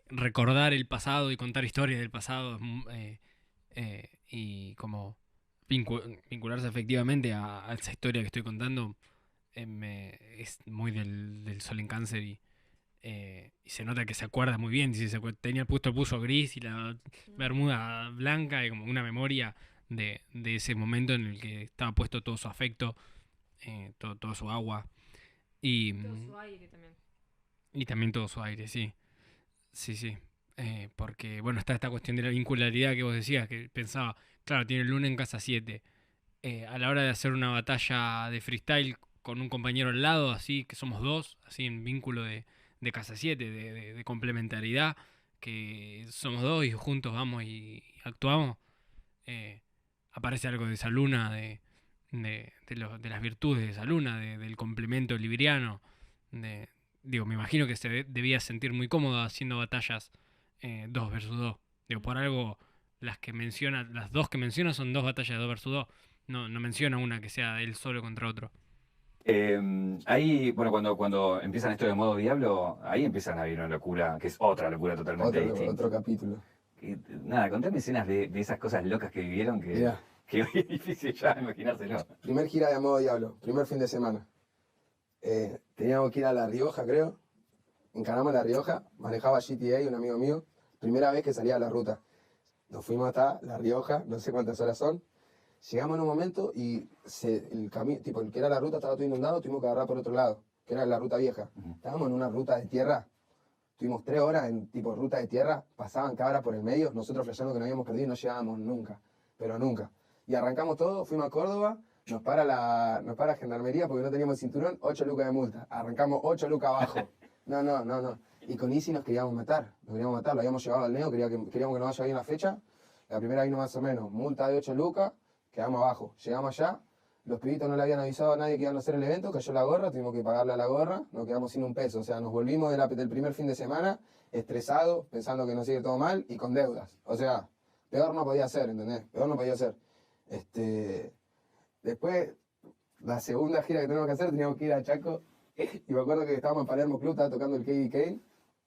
recordar el pasado y contar historias del pasado y como vincularse efectivamente a esa historia que estoy contando es muy del Sol en Cáncer y se nota que se acuerda muy bien. Si tenía puesto el buzo gris y la bermuda blanca y como una memoria de ese momento en el que estaba puesto todo su afecto, todo su agua y Todo su aire también. y también todo su aire, sí. Sí. Porque, bueno, está esta cuestión de la vincularidad que vos decías, que pensaba, claro, tiene el Luna en casa 7. A la hora de hacer una batalla de freestyle con un compañero al lado, así que somos dos, así en vínculo de casa 7, de complementariedad, que somos dos y juntos vamos y actuamos, aparece algo de esa luna, de las virtudes de esa luna, del complemento libriano. Digo, me imagino que se debía sentir muy cómodo haciendo batallas 2 versus 2. Digo, por algo las dos que menciona son 2 batallas de 2 versus 2. No menciona una que sea él solo contra otro. Ahí, bueno, cuando empiezan esto de Modo Diablo, ahí empiezan a vivir una locura, que es otra locura totalmente distinta. Otro capítulo. Nada, contame escenas de esas cosas locas que vivieron que hoy es difícil ya imaginárselo. Primer gira de Modo Diablo, primer fin de semana. Teníamos que ir a La Rioja, creo. Encaramos La Rioja, manejaba GTA, un amigo mío. Primera vez que salía a la ruta. Nos fuimos hasta La Rioja, no sé cuántas horas son. Llegamos en un momento y el que era la ruta estaba todo inundado, tuvimos que agarrar por otro lado, que era la ruta vieja. Estábamos en una ruta de tierra, tuvimos 3 horas en ruta de tierra, pasaban cabras por el medio, nosotros flasheando que nos habíamos perdido y no llegábamos nunca, pero nunca. Y arrancamos todo, fuimos a Córdoba, nos para Gendarmería porque no teníamos cinturón, 8 lucas de multa. Arrancamos 8 lucas abajo. No. Y con Easy nos queríamos matar, lo habíamos llevado al Neo, queríamos que nos vaya bien la fecha. La primera vino más o menos, multa de 8 lucas, quedamos abajo. Llegamos allá, los pibitos no le habían avisado a nadie que iban a hacer el evento, cayó la gorra, tuvimos que pagarle a la gorra, nos quedamos sin un peso. O sea, nos volvimos del primer fin de semana estresados, pensando que nos iba todo mal y con deudas. O sea, peor no podía ser, ¿entendés? Peor no podía ser. Después, la segunda gira que teníamos que hacer, teníamos que ir a Chaco. Y me acuerdo que estábamos en Palermo Club, estaba tocando el K.D. Kane.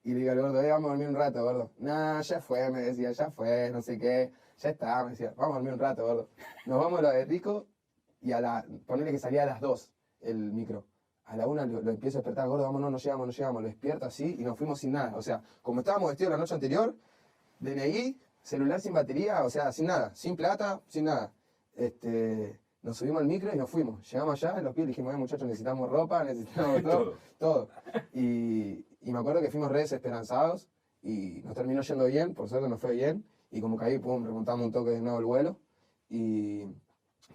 Y le digo al gordo, vamos a dormir un rato, gordo. Nah, ya fue, me decía, ya fue, no sé qué. Ya está, me decía, vamos a dormir un rato, gordo. Nos vamos a lo de Rico y ponele que salía a las 2 el micro. A la 1 lo empiezo a despertar, gordo, vámonos, no llegamos. Lo despierto así y nos fuimos sin nada. O sea, como estábamos vestidos la noche anterior, DNI, celular sin batería, o sea, sin nada, sin plata, sin nada. Nos subimos al micro y nos fuimos. Llegamos allá, los pibes dijimos, muchachos, necesitamos ropa, necesitamos todo. Y me acuerdo que fuimos re desesperanzados y nos terminó yendo bien, por suerte nos fue bien. Y como que ahí, pum, remontamos un toque de nuevo el vuelo. Y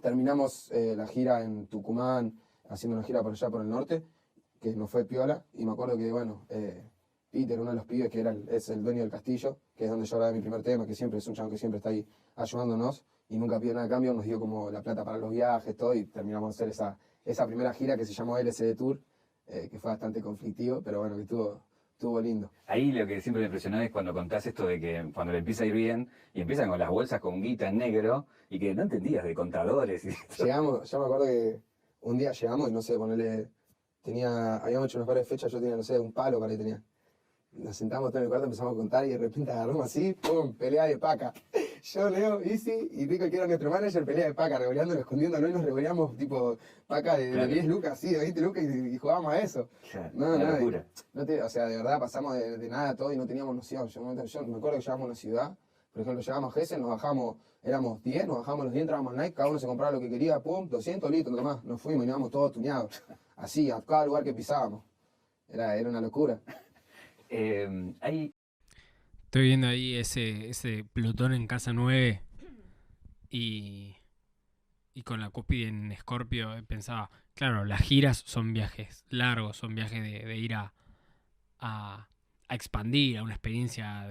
terminamos la gira en Tucumán, haciendo una gira por allá por el norte, que nos fue piola. Y me acuerdo que, bueno, Peter, uno de los pibes que es el dueño del castillo, que es donde yo grabé mi primer tema, que siempre es un chabón que siempre está ahí ayudándonos y nunca pidió nada a cambio, nos dio como la plata para los viajes, todo, y terminamos de hacer esa primera gira que se llamó LSD Tour, que fue bastante conflictivo, pero bueno, que estuvo lindo. Ahí lo que siempre me impresionó es cuando contás esto de que cuando le empieza a ir bien y empiezan con las bolsas con guita en negro y que no entendías de contadores. Llegamos, yo me acuerdo que un día llegamos y no sé, habíamos hecho unas varias fechas, yo tenía, no sé, un palo para ahí tenía. Nos sentamos todos en el cuarto, empezamos a contar y de repente agarramos así, ¡pum! Pelea de paca. Yo, Leo, Easy y Rico, que era nuestro manager, pelea de paca, revoleándolo, escondiéndolo y nos revoleamos tipo paca de 10 lucas, sí, de 20 lucas y jugábamos a eso. Una locura. O sea, de verdad pasamos de nada a todo y no teníamos noción. Yo me acuerdo que llegábamos a una ciudad, por ejemplo, llegábamos a Gessel, nos bajamos, éramos 10, nos bajamos los 10, entrábamos al Nike, cada uno se compraba lo que quería, pum, 200 litros, nada más, nos fuimos y nos íbamos todos tuneados, así, a cada lugar que pisábamos. Era una locura. Hay Estoy viendo ahí ese Plutón en casa 9 y, y con la cúspide en Escorpio pensaba, claro, las giras son viajes largos, son viajes de ir a, a expandir, a una experiencia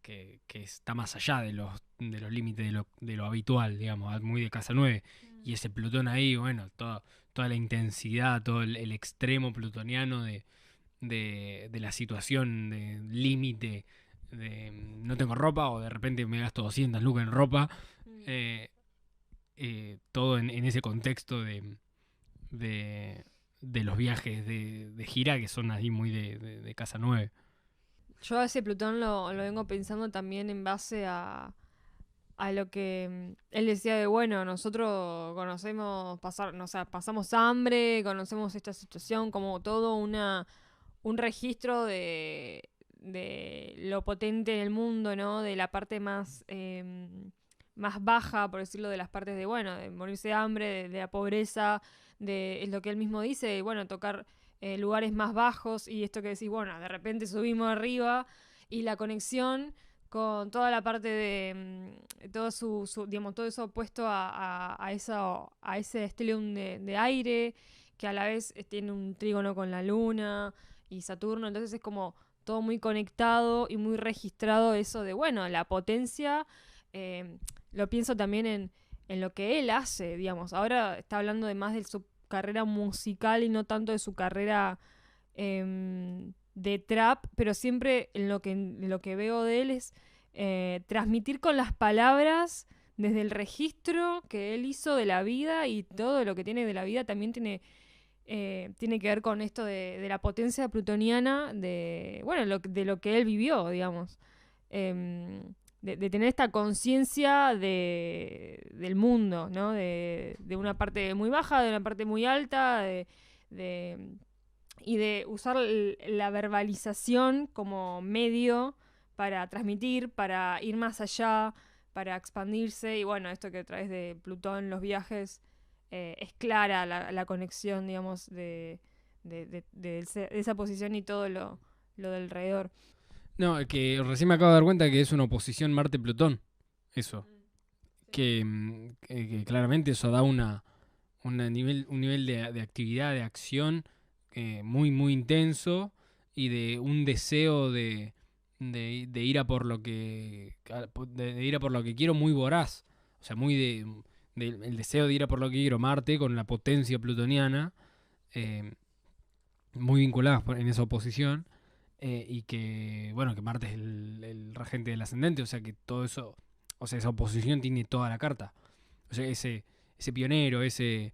que está más allá de los límites de lo habitual, digamos, muy de casa 9. Y ese Plutón ahí, bueno, toda la intensidad, todo el extremo plutoniano de la situación, de límite, de no tengo ropa o de repente me gasto 200 lucas en ropa, eh, todo en ese contexto de los viajes de gira que son ahí muy de casa 9. Yo a ese Plutón lo vengo pensando también en base a lo que él decía de, bueno, nosotros conocemos o sea, pasamos hambre, conocemos esta situación como todo un registro de lo potente en el mundo, ¿no? De la parte más baja, por decirlo, de las partes de, bueno, de morirse de hambre, de la pobreza, es lo que él mismo dice, de, bueno, tocar lugares más bajos y esto que decís, bueno, de repente subimos arriba y la conexión con toda la parte de todo digamos, todo eso opuesto a ese stellium de aire, que a la vez tiene un trígono con la luna y Saturno, entonces es como todo muy conectado y muy registrado eso de, bueno, la potencia, lo pienso también en lo que él hace, digamos, ahora está hablando de más de su carrera musical y no tanto de su carrera de trap, pero siempre en lo que veo de él es transmitir con las palabras desde el registro que él hizo de la vida y todo lo que tiene de la vida también tiene que ver con esto de la potencia plutoniana, bueno, de lo que él vivió, digamos. De tener esta conciencia del mundo, ¿no? De una parte muy baja, de una parte muy alta, de- y de usar la verbalización como medio para transmitir, para ir más allá, para expandirse. Y bueno, esto que a través de Plutón, los viajes, es clara la conexión, digamos, de esa posición y todo lo del alrededor. No, que recién me acabo de dar cuenta que es una oposición Marte-Plutón. Eso. Que claramente eso da un nivel de actividad, de acción muy, muy intenso y de un deseo de ir a por lo de ir a por lo que quiero muy voraz. O sea, muy el deseo de ir a por lo que quiero. Marte con la potencia plutoniana, eh, muy vinculadas en esa oposición. Y que, bueno, que Marte es el regente del ascendente, o sea que todo eso, o sea, esa oposición tiene toda la carta. O sea, ese pionero, ese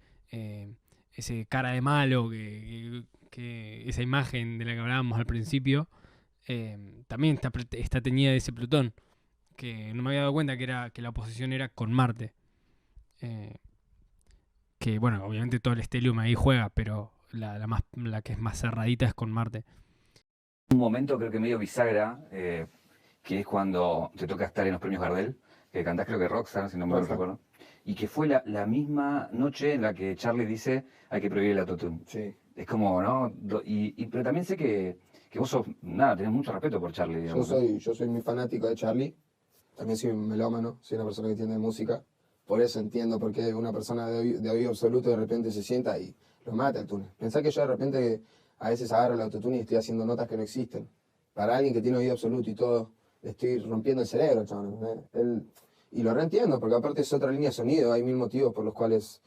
cara de malo, que esa imagen de la que hablábamos al principio, también está teñida de ese Plutón, que no me había dado cuenta que la oposición era con Marte. Eh, que, bueno, obviamente todo el Stellium ahí juega, pero la que es más cerradita es con Marte. un momento, creo que medio bisagra, que es cuando te toca estar en los premios Gardel, que cantás creo que Rockstar, si no me recuerdo, y que fue la misma noche en la que Charlie dice hay que prohibir el autotune. Sí. Es como, ¿no? Pero también sé que vos sos, nada, tenés mucho respeto por Charlie, digamos. Yo soy muy fanático de Charlie, también soy un melómano, soy una persona que entiende música, por eso entiendo por qué una persona de oído absoluto de repente se sienta y lo mata el túnel. Pensá que yo de repente a veces agarro el autotune y estoy haciendo notas que no existen. Para alguien que tiene oído absoluto y todo, le estoy rompiendo el cerebro, chabón. Y lo reentiendo, porque aparte es otra línea de sonido, hay mil motivos por los cuales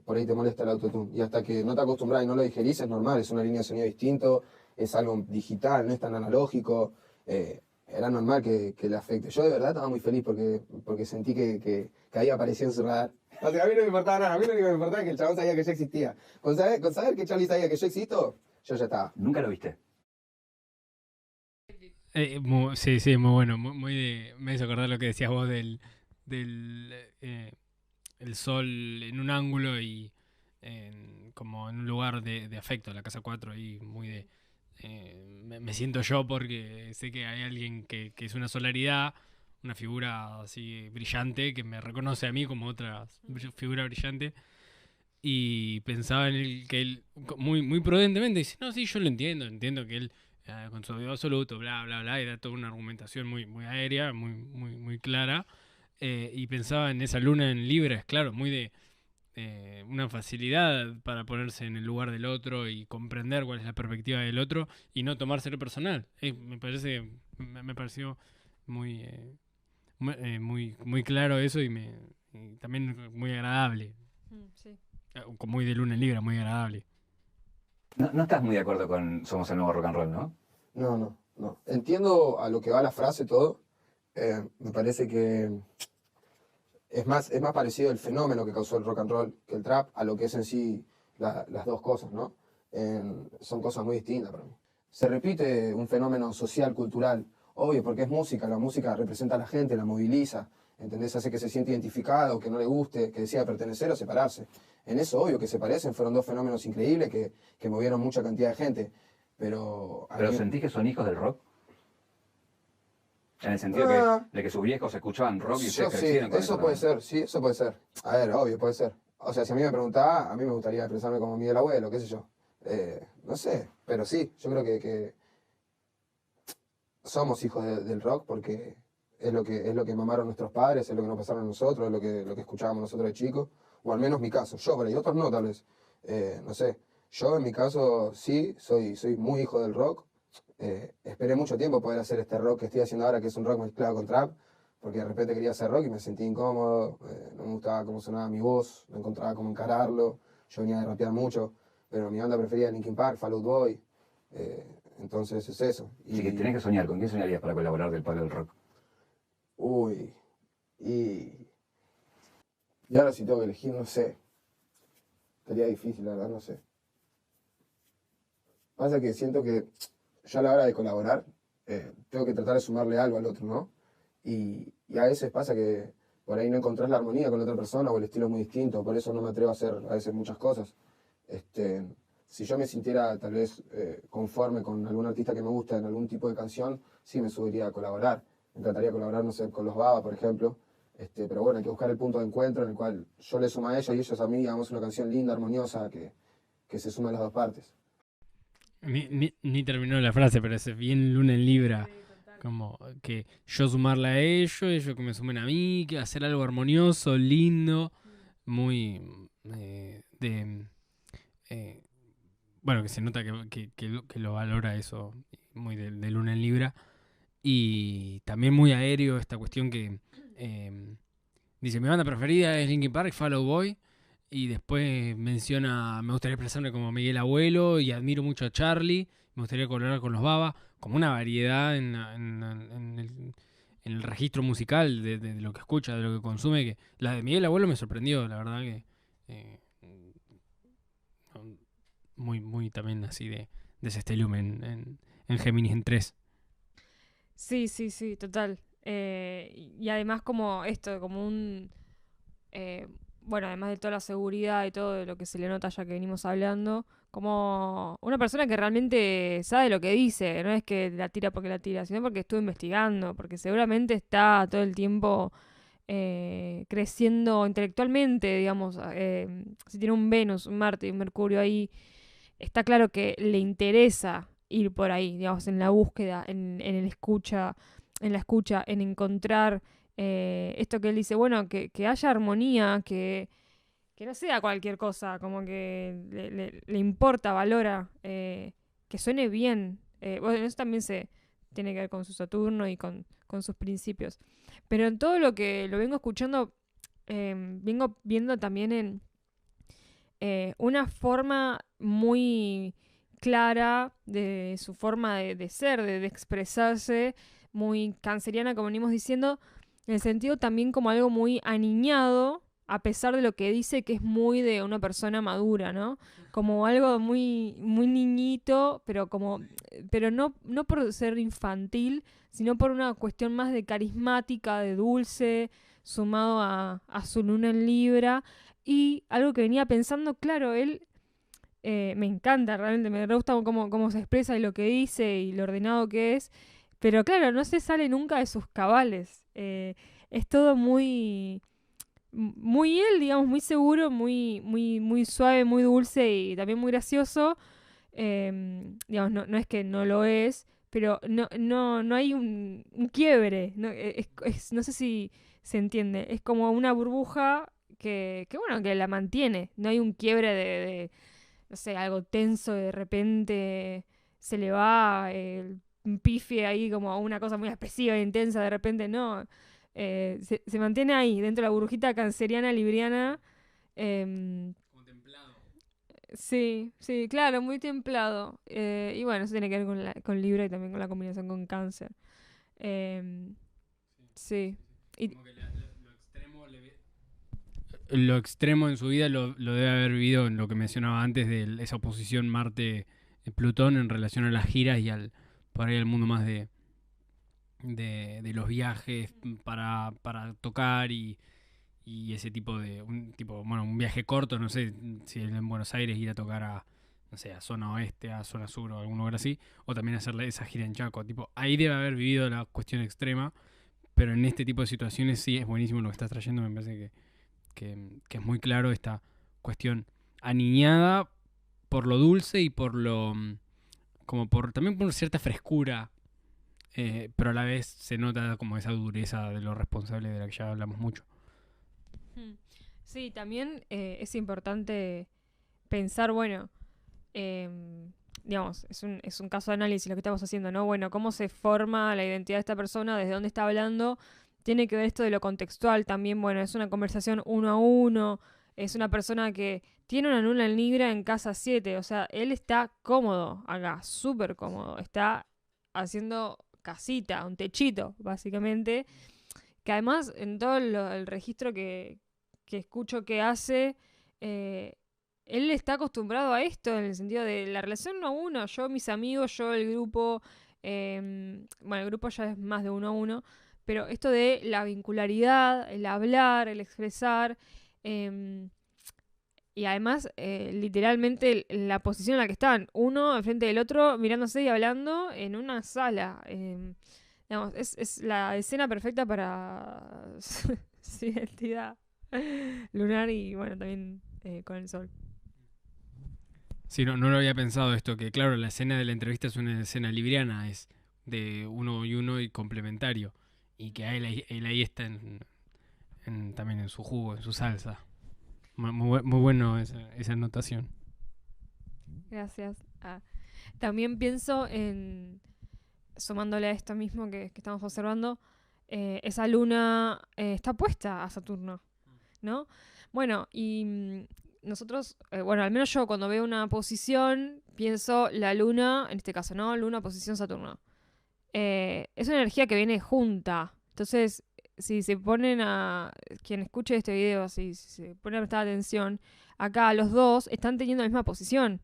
por ahí te molesta el autotune. Y hasta que no te acostumbras y no lo digerís es normal, es una línea de sonido distinto, es algo digital, no es tan analógico. Era normal que le afecte. Yo de verdad estaba muy feliz porque sentí que ahí apareció en su radar. O sea, a mí no me importaba nada, a mí lo único que me importaba es que el chabón sabía que yo existía. Con saber que Charlie sabía que yo existo, yo ya estaba. ¿Nunca lo viste? Sí, sí, muy bueno. Me hizo acordar lo que decías vos el sol en un ángulo y como en un lugar de afecto, la casa 4 ahí muy de... me siento yo porque sé que hay alguien que es una solaridad, una figura así brillante, que me reconoce a mí como otra figura brillante. y pensaba en él, que él, muy, muy prudentemente, dice, no, sí, yo lo entiendo que él, con su odio absoluto, bla, bla, bla, y da toda una argumentación muy, muy aérea, muy, muy, muy clara, y pensaba en esa luna en Libra, es claro, muy de una facilidad para ponerse en el lugar del otro y comprender cuál es la perspectiva del otro y no tomárselo personal. Me pareció muy, muy, muy claro eso y también muy agradable. Sí. Muy de luna en Libra, muy agradable. No estás muy de acuerdo con Somos el nuevo rock and roll, ¿no? No. Entiendo a lo que va la frase todo. Me parece que es más parecido el fenómeno que causó el rock and roll que el trap a lo que es en sí las dos cosas, ¿no? Son cosas muy distintas para mí. Se repite un fenómeno social, cultural, obvio, porque es música, la música representa a la gente, la moviliza, ¿entendés? Hace que se siente identificado, que no le guste, que decida pertenecer o separarse. En eso, obvio, que se parecen, fueron dos fenómenos increíbles que movieron mucha cantidad de gente. Pero ¿Pero sentís que son hijos del rock? En el sentido de que sus viejos escuchaban rock y ustedes crecieron con eso puede ser, sí, eso puede ser. A ver, obvio, puede ser. O sea, si a mí me preguntaba, a mí me gustaría expresarme como Miguel Abuelo, qué sé yo. No sé, pero sí, yo creo que somos hijos del rock porque es lo que mamaron nuestros padres, es lo que nos pasaron a nosotros, es lo que escuchábamos nosotros de chicos, o al menos mi caso. Yo, por ahí, otros no, tal vez. No sé. Yo, en mi caso, sí, soy muy hijo del rock. Esperé mucho tiempo poder hacer este rock que estoy haciendo ahora, que es un rock mezclado con trap, porque de repente quería hacer rock y me sentí incómodo, no me gustaba cómo sonaba mi voz, no encontraba cómo encararlo, yo venía de rapear mucho, pero mi banda preferida es Linkin Park, Fall Out Boy, entonces es eso. Así que tenés que soñar, ¿con quién soñarías para colaborar del palo del rock? Uy, y ahora si tengo que elegir, no sé, sería difícil, la verdad, no sé. Pasa que siento que yo a la hora de colaborar, tengo que tratar de sumarle algo al otro, ¿no? Y a veces pasa que por ahí no encontrás la armonía con la otra persona o el estilo es muy distinto, por eso no me atrevo a hacer a veces muchas cosas. Si yo me sintiera tal vez conforme con algún artista que me gusta en algún tipo de canción, sí me subiría a colaborar. Me encantaría colaborar, no sé, con los Baba, por ejemplo. Pero bueno, hay que buscar el punto de encuentro en el cual yo le sumo a ellos y ellos a mí, hagamos una canción linda, armoniosa, que se sume a las dos partes. Ni terminó la frase, pero es bien luna en Libra. Como que yo sumarla a ellos que me sumen a mí, que hacer algo armonioso, lindo, muy bueno, que se nota que lo valora eso, muy de luna en Libra. Y también muy aéreo esta cuestión que dice, mi banda preferida es Linkin Park, Fall Out Boy. Y después menciona, me gustaría expresarme como Miguel Abuelo y admiro mucho a Charlie, me gustaría colaborar con los Baba, como una variedad en el registro musical de lo que escucha, de lo que consume, que la de Miguel Abuelo me sorprendió, la verdad que muy, muy también así de ese Stellium en Géminis en 3. Sí, total. Y además como esto, como un... bueno, además de toda la seguridad y todo de lo que se le nota ya que venimos hablando, como una persona que realmente sabe lo que dice, no es que la tira porque la tira, sino porque estuvo investigando, porque seguramente está todo el tiempo creciendo intelectualmente, digamos, si tiene un Venus, un Marte y un Mercurio ahí, está claro que le interesa ir por ahí, digamos, en la búsqueda, en el escucha, en la escucha, en encontrar esto que él dice, bueno, que haya armonía, que no sea cualquier cosa, como que le importa, valora, que suene bien. Bueno, eso también se tiene que ver con su Saturno y con sus principios. Pero en todo lo que lo vengo escuchando, vengo viendo también en una forma muy clara de su forma de ser, de expresarse, muy canceriana, como venimos diciendo, en el sentido también como algo muy aniñado, a pesar de lo que dice que es muy de una persona madura, ¿no? Como algo muy, muy niñito, pero no por ser infantil, sino por una cuestión más de carismática, de dulce, sumado a su luna en Libra. Y algo que venía pensando, claro, él me encanta, realmente me gusta cómo se expresa y lo que dice y lo ordenado que es, pero claro, no se sale nunca de sus cabales. Es todo muy muy él, digamos, muy seguro, muy suave, muy dulce y también muy gracioso. Digamos, no es que no lo es, pero no hay un quiebre. No sé si se entiende. Es como una burbuja bueno, que la mantiene. No hay un quiebre no sé, algo tenso de repente se le va un pife ahí como una cosa muy expresiva e intensa de repente, no. Se mantiene ahí, dentro de la burbujita canceriana, libriana. em, Como templado. sí, sí, claro, muy templado. Y bueno, eso tiene que ver con Libra y también con la combinación con Cáncer. Em, sí. Y, Como que lo extremo lo extremo en su vida lo debe haber vivido en lo que mencionaba antes de esa oposición Marte-Plutón en relación a las giras y por ahí al mundo más de los viajes para tocar y ese tipo bueno, un viaje corto, no sé si en Buenos Aires ir a tocar no sé, a zona oeste, a zona sur o algún lugar así, o también hacerle esa gira en Chaco, tipo, ahí debe haber vivido la cuestión extrema, pero en este tipo de situaciones sí es buenísimo lo que estás trayendo, me parece que es muy claro esta cuestión aniñada por lo dulce y por como también por cierta frescura, pero a la vez se nota como esa dureza de lo responsable de la que ya hablamos mucho. sí, también es importante pensar, bueno, digamos, es un caso de análisis lo que estamos haciendo, ¿no? Bueno, cómo se forma la identidad de esta persona, desde dónde está hablando, tiene que ver esto de lo contextual también, bueno, es una conversación uno a uno, es una persona que tiene una luna en Libra en casa 7, o sea, él está cómodo acá, súper cómodo, está haciendo casita, un techito, básicamente, que además en todo el registro que escucho que hace, eh, él está acostumbrado a esto, en el sentido de la relación uno a uno, yo, mis amigos, yo, el grupo, bueno, el grupo ya es más de uno a uno, pero esto de la vincularidad, el hablar, el expresar, eh, y además, literalmente, la posición en la que están, uno enfrente del otro, mirándose y hablando en una sala. Digamos, es la escena perfecta para su identidad lunar y, bueno, también con el sol. Sí, no lo había pensado esto, que claro, la escena de la entrevista es una escena libriana, es de uno y complementario, y que él ahí está también en su jugo, en su salsa. Muy bueno esa anotación. Gracias. También pienso sumándole a esto mismo que estamos observando, esa luna está puesta a Saturno, ¿no? Bueno, y nosotros, bueno, al menos yo cuando veo una posición, pienso la luna, en este caso, ¿no? Luna, posición Saturno. Es una energía que viene junta. Entonces, si se ponen quien escuche este video, si se pone a prestar atención, acá los dos están teniendo la misma posición.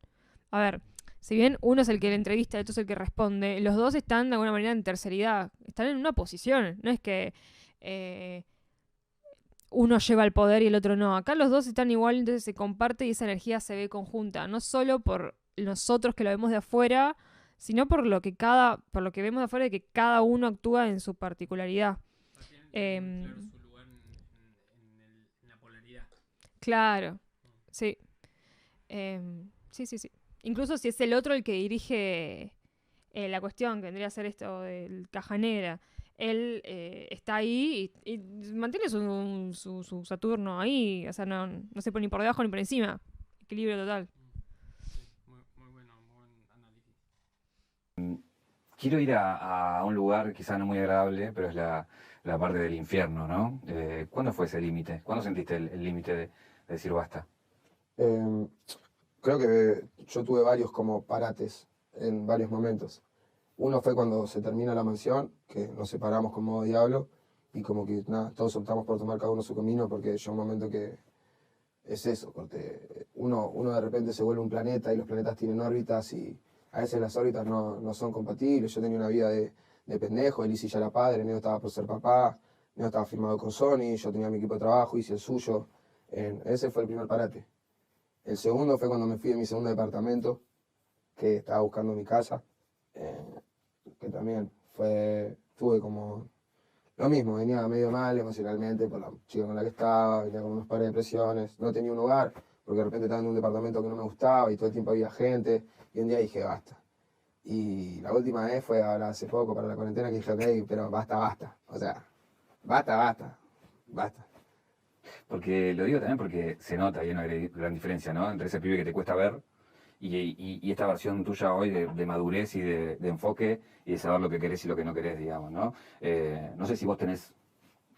A ver, si bien uno es el que le entrevista y otro es el que responde, los dos están de alguna manera en terceridad. Están en una posición. No es que uno lleva el poder y el otro no. Acá los dos están igual, entonces se comparte y esa energía se ve conjunta. No solo por nosotros que lo vemos de afuera, sino por lo que vemos de afuera, de que cada uno actúa en su particularidad. Claro, su lugar en la polaridad. Claro, sí. Sí. Incluso si es el otro el que dirige la cuestión, que vendría a ser esto del caja negra, él está ahí y mantiene su Saturno ahí, o sea, no se pone ni por debajo ni por encima. Equilibrio total. Sí, muy bueno, muy buen análisis. Quiero ir a un lugar quizá no muy agradable, pero es la parte del infierno, ¿no? ¿Cuándo fue ese límite? ¿Cuándo sentiste el límite de decir basta? Creo que yo tuve varios como parates en varios momentos. Uno fue cuando se termina la mansión, que nos separamos como modo diablo y como que nada, todos optamos por tomar cada uno su camino porque llega un momento que es eso, porque uno de repente se vuelve un planeta y los planetas tienen órbitas y a veces las órbitas no son compatibles. Yo tenía una vida de pendejo, Elisi ya era padre, Neo estaba por ser papá, Neo estaba firmado con Sony, yo tenía mi equipo de trabajo, hice el suyo. Ese fue el primer parate. El segundo fue cuando me fui de mi segundo departamento, que estaba buscando mi casa, que también tuve como lo mismo, venía medio mal emocionalmente por la chica con la que estaba, venía con unos pares de depresiones, no tenía un hogar, porque de repente estaba en un departamento que no me gustaba y todo el tiempo había gente, y un día dije, basta. Y la última vez fue ahora hace poco para la cuarentena que dije, ok, pero basta, basta. O sea, basta, basta, basta. Porque lo digo también porque se nota, hay una gran diferencia, ¿no? Entre ese pibe que te cuesta ver y esta versión tuya hoy de madurez y de enfoque y de saber lo que querés y lo que no querés, digamos, ¿no? No sé si vos tenés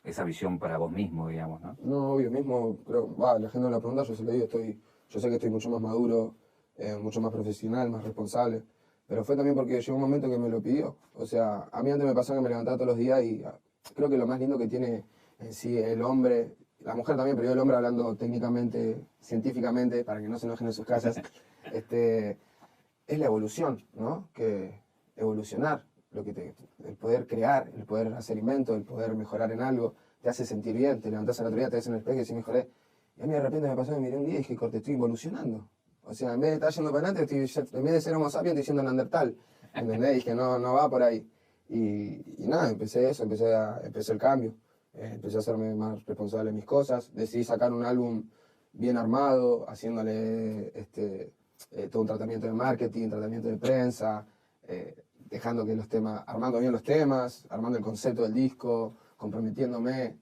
esa visión para vos mismo, digamos, ¿no? No, obvio, mismo, creo, la gente me la pregunta, yo se lo digo, yo sé que estoy mucho más maduro, mucho más profesional, más responsable, pero fue también porque llegó un momento que me lo pidió. O sea, a mí antes me pasaba que me levantaba todos los días y creo que lo más lindo que tiene en sí el hombre, la mujer también, pero yo el hombre hablando técnicamente, científicamente, para que no se enojen en sus casas, es la evolución, ¿no? Que evolucionar, el poder crear, el poder hacer inventos, el poder mejorar en algo, te hace sentir bien, te levantás al otro día, te ves en el espejo y decís, mejoré. Y a mí de repente me pasó, me miré un día y dije, corte, estoy evolucionando. O sea, en vez de estar yendo para adelante, en vez de ser homo sapiens, estoy siendo neandertal. ¿Entendés? Y dije, no, no va por ahí. Y nada, empecé eso, empecé el cambio. Empecé a hacerme más responsable de mis cosas. Decidí sacar un álbum bien armado, haciéndole todo un tratamiento de marketing, tratamiento de prensa, dejando que los temas, armando bien los temas, armando el concepto del disco, comprometiéndome.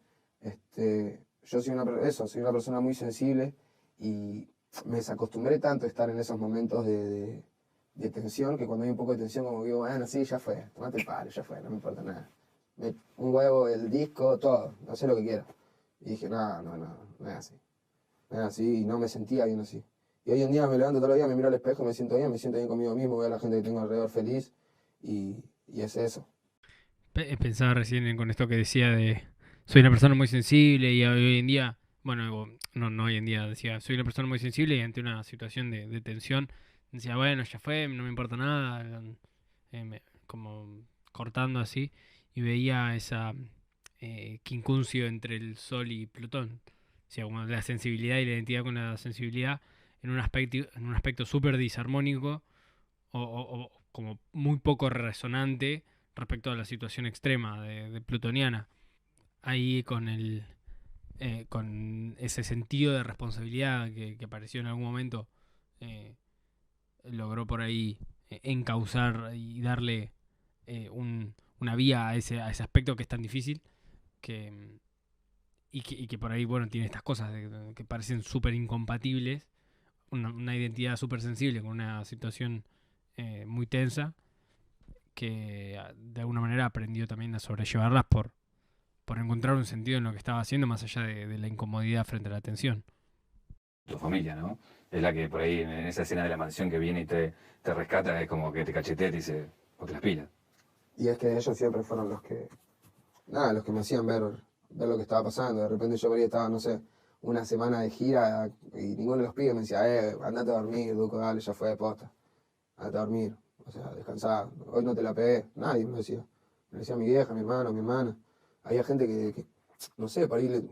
Yo soy soy una persona muy sensible y me desacostumbré tanto a estar en esos momentos de tensión que cuando hay un poco de tensión como digo, bueno, sí, ya fue, tomate el palo, ya fue, no me importa nada. Un huevo, el disco, todo, no sé lo que quiero. Y dije, no es así. No es así y no me sentía bien así. Y hoy en día me levanto todos los días, me miro al espejo, me siento bien conmigo mismo, veo a la gente que tengo alrededor feliz y es eso. Pensaba recién con esto que decía de soy una persona muy sensible y hoy en día, bueno, no hoy en día, decía soy una persona muy sensible y ante una situación de tensión, decía bueno, ya fue, no me importa nada, como cortando así, y veía esa quincuncio entre el Sol y Plutón, o sea, como la sensibilidad y la identidad con la sensibilidad en un aspecto súper disarmónico o como muy poco resonante respecto a la situación extrema de plutoniana. Ahí con ese sentido de responsabilidad que apareció en algún momento, eh, logró por ahí encauzar y darle una vía a ese aspecto que es tan difícil que, y que por ahí, bueno, tiene estas cosas que parecen súper incompatibles, una identidad súper sensible con una situación muy tensa, que de alguna manera aprendió también a sobrellevarlas por encontrar un sentido en lo que estaba haciendo más allá de la incomodidad frente a la tensión. Tu familia, ¿no? Es la que por ahí en esa escena de la mansión que viene y te rescata, es como que te cachetea y te dice, ponte las pilas. Y es que ellos siempre fueron los que me hacían ver lo que estaba pasando. De repente yo por ahí estaba, no sé, una semana de gira y ninguno de los pibes me decía, andate a dormir, Duco, dale, ya fue de posta. Andate a dormir, o sea, descansá, hoy no te la pegué. Nadie me lo decía. Me lo decía mi vieja, mi hermano, mi hermana. Había gente que no sé, por ahí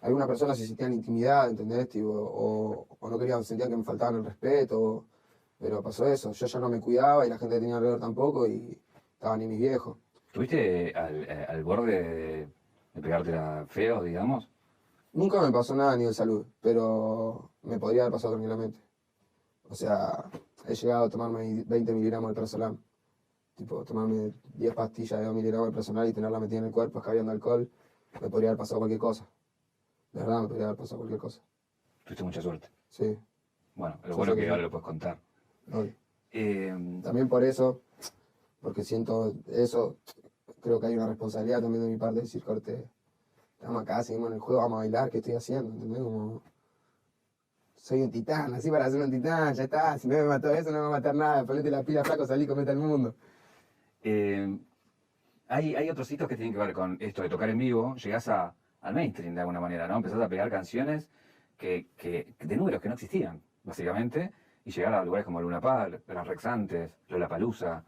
alguna persona se sentían intimidad, ¿entendés? Tipo, o no querían, sentían que me faltaban el respeto, pero pasó eso. Yo ya no me cuidaba y la gente que tenía alrededor tampoco y estaban ni mis viejos. ¿Estuviste al borde de pegártela feo, digamos? Nunca me pasó nada a nivel salud, pero me podría haber pasado tranquilamente. O sea, he llegado a tomarme 20 miligramos de Prazolam. Tipo, tomarme 10 pastillas de 2 miligramos de Prazolam y tenerla metida en el cuerpo, escabeando alcohol, me podría haber pasado cualquier cosa. De verdad, me podría haber pasado cualquier cosa. Tuviste mucha suerte. Sí. Bueno, lo Yo bueno sé que que ahora sí. lo puedes contar. Obvio. Eh, También por eso, porque siento eso, creo que hay una responsabilidad también de mi parte de decir, corte, estamos acá, seguimos en el juego, vamos a bailar, ¿qué estoy haciendo? ¿Entendés? Como, soy un titán, así para ser un titán, ya está, si no me mató eso, no me va a matar nada, ponete la pila, flaco, salí, comete al mundo. eh, hay otros hitos que tienen que ver con esto de tocar en vivo, llegás al mainstream de alguna manera, ¿no? Empezás a pegar canciones de números que no existían, básicamente, y llegar a lugares como Luna Park, Las Rexantes, Lollapalooza.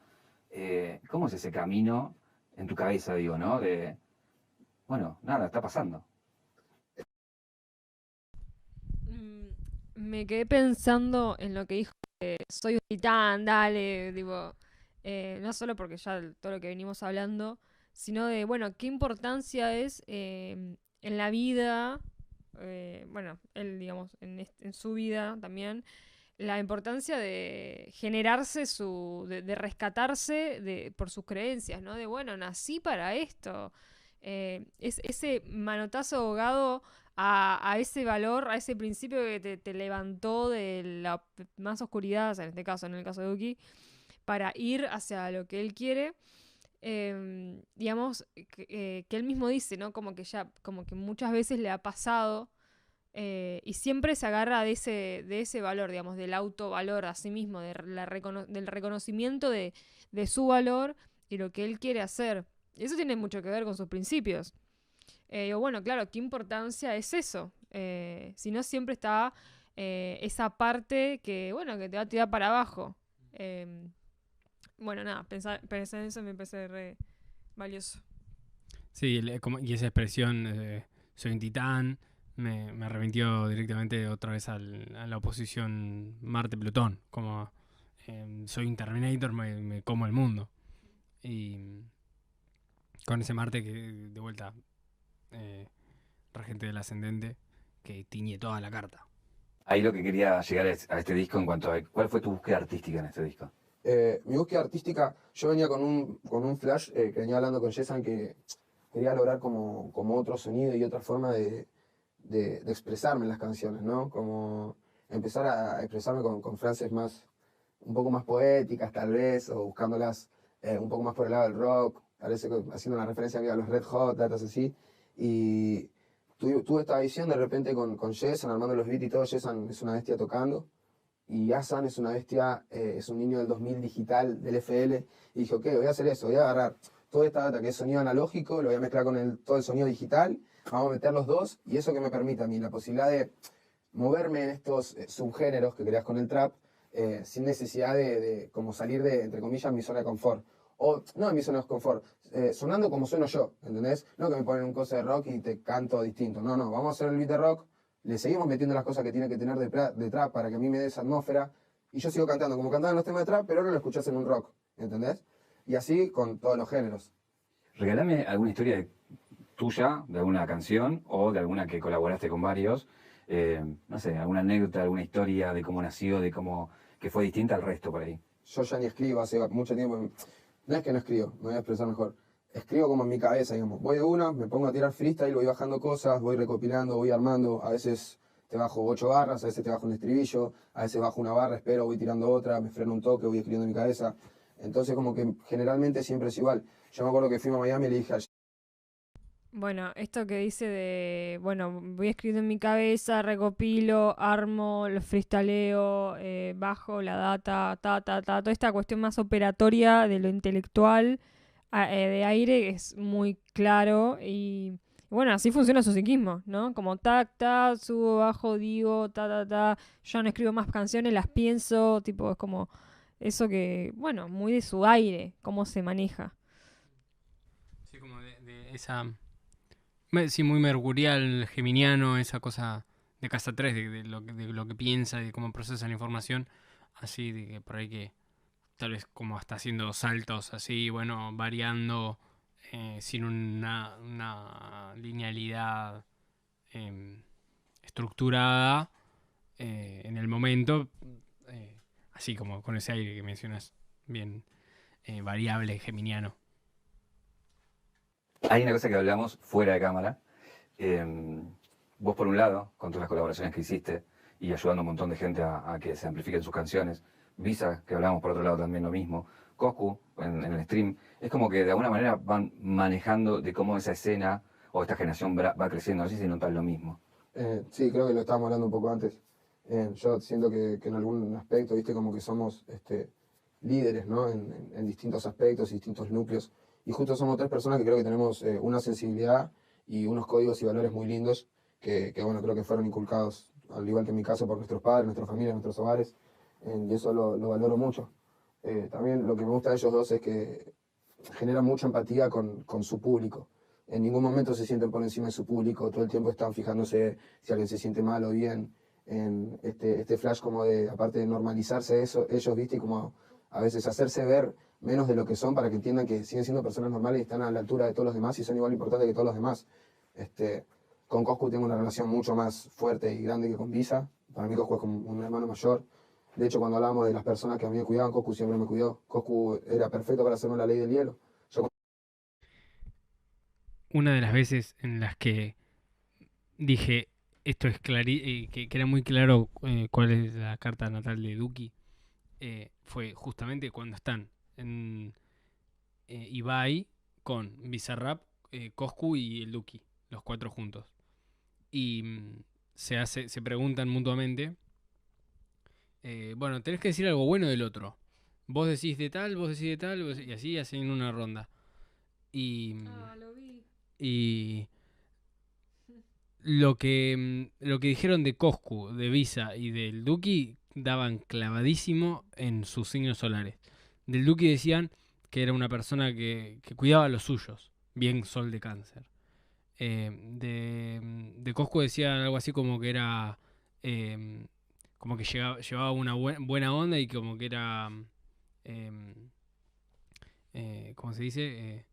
¿Cómo es ese camino en tu cabeza, digo, ¿no? Bueno, nada, está pasando. Me quedé pensando en lo que dijo, soy un titán, dale, tipo, no solo porque ya todo lo que venimos hablando, sino de, bueno, qué importancia es en la vida, bueno, él, digamos, en su vida también, la importancia de generarse de rescatarse por sus creencias, ¿no? De, bueno, nací para esto. Es ese manotazo ahogado a ese valor, a ese principio que te levantó de la más oscuridad, o sea, en este caso, en el caso de Uki, para ir hacia lo que él quiere. Digamos, que él mismo dice, ¿no? Como que ya, como que muchas veces le ha pasado y siempre se agarra de ese valor, digamos, del autovalor a sí mismo, del reconocimiento de su valor y lo que él quiere hacer. Y eso tiene mucho que ver con sus principios. Digo, bueno, claro, ¿qué importancia es eso? Si no, siempre está esa parte que, bueno, que te va a tirar para abajo. Bueno, nada, pensar en eso me parece re valioso. Sí, y esa expresión, soy un titán, me remitió directamente otra vez a la oposición Marte-Plutón, como soy un Terminator, me como el mundo. Y con ese Marte que de vuelta, regente del ascendente, que tiñe toda la carta. Ahí lo que quería llegar a este disco en cuanto a cuál fue tu búsqueda artística en este disco. Mi búsqueda artística, yo venía con un flash que venía hablando con Jessan que quería lograr como otro sonido y otra forma de expresarme en las canciones, ¿no? Como empezar a expresarme con frases un poco más poéticas tal vez, o buscándolas un poco más por el lado del rock, parece que haciendo una referencia a los Red Hot, datas así. Y tuve esta visión de repente con Jessan, armando los beats y todo. Jessan es una bestia tocando. Y Asan es una bestia, es un niño del 2000 digital, del FL, y dije, ok, voy a hacer eso, voy a agarrar toda esta data que es sonido analógico, lo voy a mezclar con todo el sonido digital, vamos a meter los dos, y eso que me permite a mí la posibilidad de moverme en estos subgéneros que creas con el trap, sin necesidad de como salir de, entre comillas, mi zona de confort. O, no de mi zona de confort, sonando como sueno yo, ¿entendés? No que me ponen un coso de rock y te canto distinto, no, vamos a hacer el beat de rock, le seguimos metiendo las cosas que tiene que tener de trap para que a mí me dé esa atmósfera, y yo sigo cantando como cantaban los temas de trap, pero ahora lo escuchás en un rock, ¿entendés? Y así con todos los géneros. Regálame alguna historia tuya, de alguna canción, o de alguna que colaboraste con varios, no sé, alguna anécdota, alguna historia de cómo nació, de cómo, que fue distinta al resto por ahí. Yo ya ni escribo hace mucho tiempo, no es que no escribo, me voy a expresar mejor. Escribo como en mi cabeza, digamos. Voy de una, me pongo a tirar freestyle, voy bajando cosas, voy recopilando, voy armando. A veces te bajo 8 barras, a veces te bajo un estribillo, a veces bajo una barra, espero, voy tirando otra, me freno un toque, voy escribiendo en mi cabeza. Entonces como que generalmente siempre es igual. Yo me acuerdo que fuimos a Miami y le dije a... Bueno, esto que dice de, bueno, voy escribiendo en mi cabeza, recopilo, armo, lo freestaleo, bajo la data, toda esta cuestión más operatoria de lo intelectual, de aire, es muy claro y bueno, así funciona su psiquismo, ¿no? Como tac, subo, bajo, digo, yo no escribo más canciones, las pienso, tipo, es como eso que, bueno, muy de su aire, cómo se maneja. Sí, como de esa... Sí, muy mercurial, geminiano, esa cosa de casa 3, de lo que piensa, de cómo procesa la información, así, de que por ahí que tal vez como hasta haciendo saltos así, bueno, variando sin una linealidad estructurada en el momento, así como con ese aire que mencionas, bien variable, geminiano. Hay una cosa que hablamos fuera de cámara. Vos por un lado, con todas las colaboraciones que hiciste y ayudando a un montón de gente a que se amplifiquen sus canciones. Visa, que hablamos por otro lado también lo mismo. Coscu, en el stream. Es como que de alguna manera van manejando de cómo esa escena o esta generación va creciendo. No sé si notas lo mismo. Sí, creo que lo estábamos hablando un poco antes. Yo siento que en algún aspecto, viste, como que somos líderes, ¿no? En distintos aspectos y distintos núcleos. Y justo somos 3 personas que creo que tenemos una sensibilidad y unos códigos y valores muy lindos bueno, creo que fueron inculcados, al igual que en mi caso, por nuestros padres, nuestras familias, nuestros hogares. Y eso lo valoro mucho. También lo que me gusta de ellos dos es que generan mucha empatía con su público. En ningún momento se sienten por encima de su público, todo el tiempo están fijándose si alguien se siente mal o bien. En este flash como de, aparte de normalizarse eso, ellos, viste, y como a veces hacerse ver menos de lo que son para que entiendan que siguen siendo personas normales y están a la altura de todos los demás y son igual importantes que todos los demás. Con Coscu tengo una relación mucho más fuerte y grande que con Visa. Para mí Coscu es como un hermano mayor. De hecho, cuando hablábamos de las personas que a mí me cuidaban, Coscu siempre me cuidó. Coscu era perfecto para hacerme la ley del hielo. Una de las veces en las que dije esto es que era muy claro cuál es la carta natal de Duki, fue justamente cuando están en Ibai con Bizarrap, Coscu y el Duki, los cuatro juntos. Y se preguntan mutuamente, bueno, tenés que decir algo bueno del otro. Vos decís de tal, vos decís de tal, y así hacen una ronda. Y, Lo vi. y lo que dijeron de Coscu, de Visa y del Duki daban clavadísimo en sus signos solares. Del Duki decían que era una persona que cuidaba a los suyos, bien sol de cáncer. De Coscu decían algo así como que era como que llevaba una buena onda y como que era ¿cómo se dice?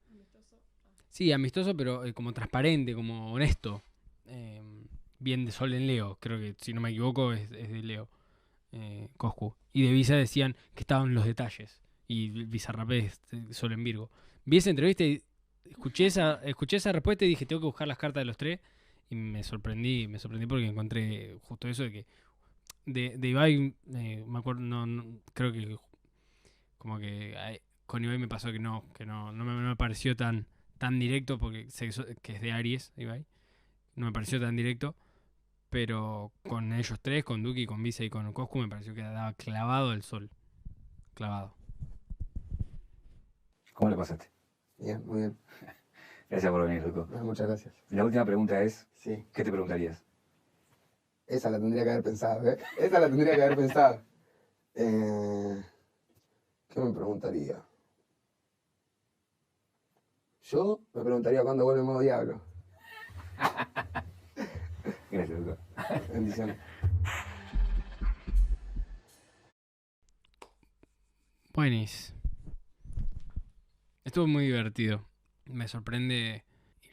Sí, amistoso, pero como transparente, como honesto. Eh, Bien de Sol en Leo, creo que si no me equivoco es de Leo, Coscu. Y de Visa decían que estaban los detalles. Y Bizarrapé es Sol en Virgo. Vi esa entrevista y escuché esa respuesta y dije, tengo que buscar las cartas de los tres. Y me sorprendí porque encontré justo eso de que de Ibai, me acuerdo, creo que como que con Ibai me pasó no me pareció tan directo porque sé que es de Aries, Ibai. No me pareció tan directo, pero con ellos tres, con Duki, con Visa y con Coscu, me pareció que daba clavado el sol. Clavado. ¿Cómo le pasaste? Bien, muy bien. Gracias por venir, Rico. Muchas gracias. La última pregunta es, Sí, ¿qué te preguntarías? esa la tendría que haber pensado, ¿eh? Esa la tendría que haber pensado. ¿Qué me preguntaría? Yo me preguntaría cuándo vuelve el modo diablo. Gracias, Rico. Bendiciones. Buenis. Estuvo muy divertido. Me sorprende,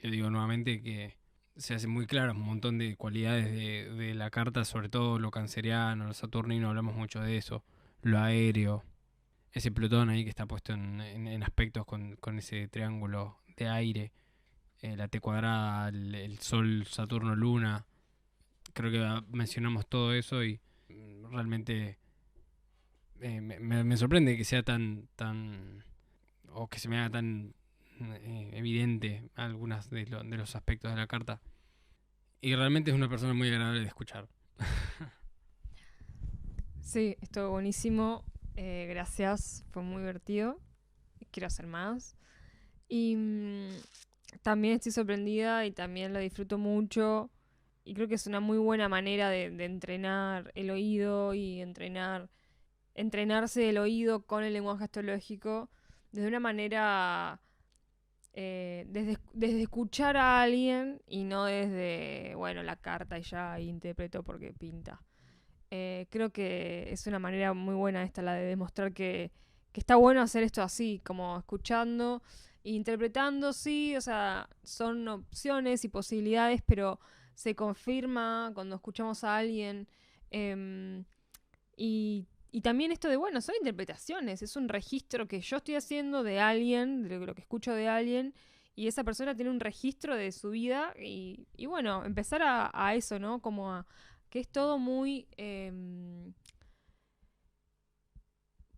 y lo digo nuevamente, que se hace muy claro un montón de cualidades de la carta, sobre todo lo canceriano, lo saturnino, hablamos mucho de eso. Lo aéreo. Ese Plutón ahí que está puesto en aspectos con ese triángulo de aire. La T cuadrada, el Sol, Saturno, Luna. Creo que mencionamos todo eso y realmente me sorprende que sea tan o que se me haga tan evidente algunas de los aspectos de la carta. Y realmente es una persona muy agradable de escuchar. Sí, estuvo buenísimo. Gracias, fue muy divertido. Quiero hacer más. Y también estoy sorprendida y también lo disfruto mucho. Y creo que es una muy buena manera de entrenar el oído y entrenarse el oído con el lenguaje astrológico desde una manera, desde escuchar a alguien y no desde, bueno, la carta y ya interpreto porque pinta. Creo que es una manera muy buena esta, la de demostrar que está bueno hacer esto así, como escuchando e interpretando, sí, o sea, son opciones y posibilidades, pero se confirma cuando escuchamos a alguien. em, y también esto de, bueno, son interpretaciones, es un registro que yo estoy haciendo de alguien, de lo que escucho de alguien, y esa persona tiene un registro de su vida, y bueno, empezar a eso, ¿no? Como a que es todo muy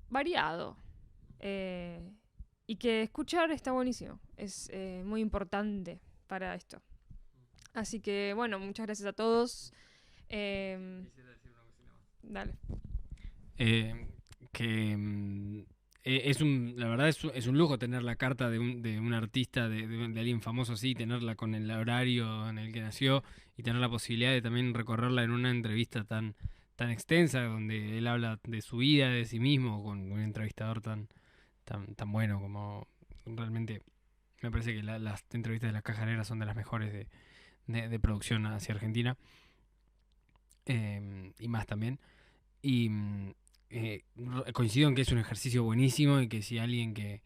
variado. eh, y que escuchar está buenísimo, es muy importante para esto. Así que, bueno, muchas gracias a todos. Dale. Que la verdad es un lujo tener la carta de un artista, de alguien famoso así, tenerla con el horario en el que nació y tener la posibilidad de también recorrerla en una entrevista tan extensa donde él habla de su vida, de sí mismo, con un entrevistador tan bueno como realmente me parece que las entrevistas de la Caja Negra son de las mejores de producción hacia Argentina y más también. Y coincido en que es un ejercicio buenísimo y que si alguien que,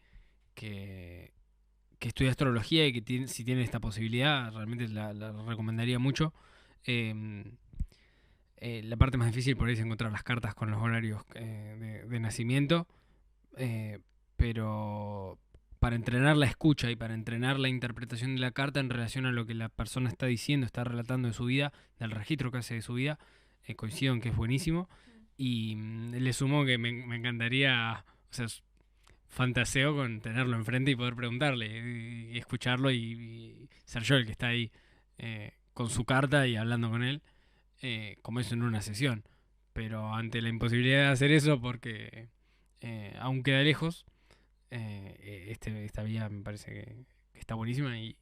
que estudia astrología y que si tiene esta posibilidad, realmente la recomendaría mucho. La parte más difícil por ahí es encontrar las cartas con los horarios de nacimiento, pero para entrenar la escucha y para entrenar la interpretación de la carta en relación a lo que la persona está diciendo, está relatando de su vida, del registro que hace de su vida, coincido en que es buenísimo. Y le sumo que me encantaría, o sea, fantaseo con tenerlo enfrente y poder preguntarle y escucharlo y ser yo el que está ahí con su carta y hablando con él, como eso en una sesión. Pero ante la imposibilidad de hacer eso, porque aún queda lejos, esta vía me parece que está buenísima y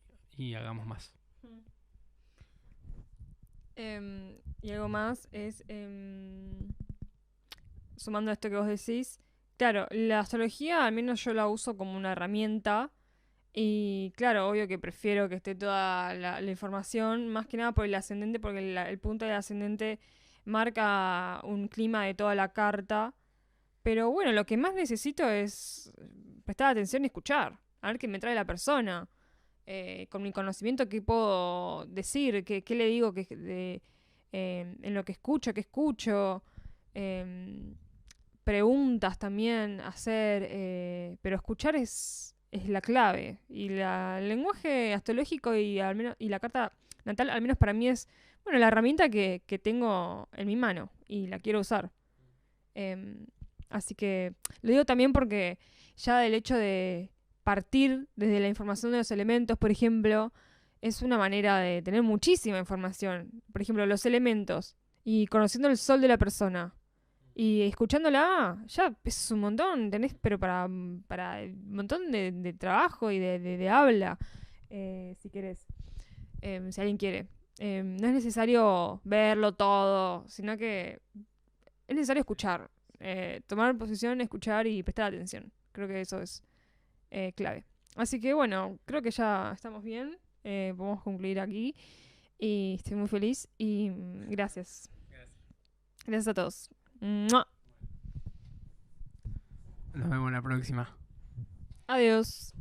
hagamos más. Y algo más es, sumando a esto que vos decís, claro, la astrología al menos yo la uso como una herramienta y claro, obvio que prefiero que esté toda la información, más que nada por el ascendente, porque el punto del ascendente marca un clima de toda la carta. Pero bueno, lo que más necesito es prestar atención y escuchar, a ver qué me trae la persona. Con mi conocimiento, qué puedo decir, qué le digo en lo que escucho, qué escucho. Preguntas también hacer, pero escuchar es la clave. Y el lenguaje astrológico al menos, y la carta natal, al menos para mí, es bueno, la herramienta que tengo en mi mano y la quiero usar. Así que lo digo también porque ya del hecho de partir desde la información de los elementos, por ejemplo, es una manera de tener muchísima información. Por ejemplo, los elementos y conociendo el sol de la persona y escuchándola, ya es un montón, tenés, pero para un montón de trabajo y de habla, si querés, si alguien quiere. No es necesario verlo todo, sino que es necesario escuchar. Tomar posición, escuchar y prestar atención. Creo que eso es clave. Así que bueno, creo que ya estamos bien. Podemos concluir aquí. Y estoy muy feliz. Y gracias. Gracias a todos. ¡Mua! Nos vemos la próxima. Adiós.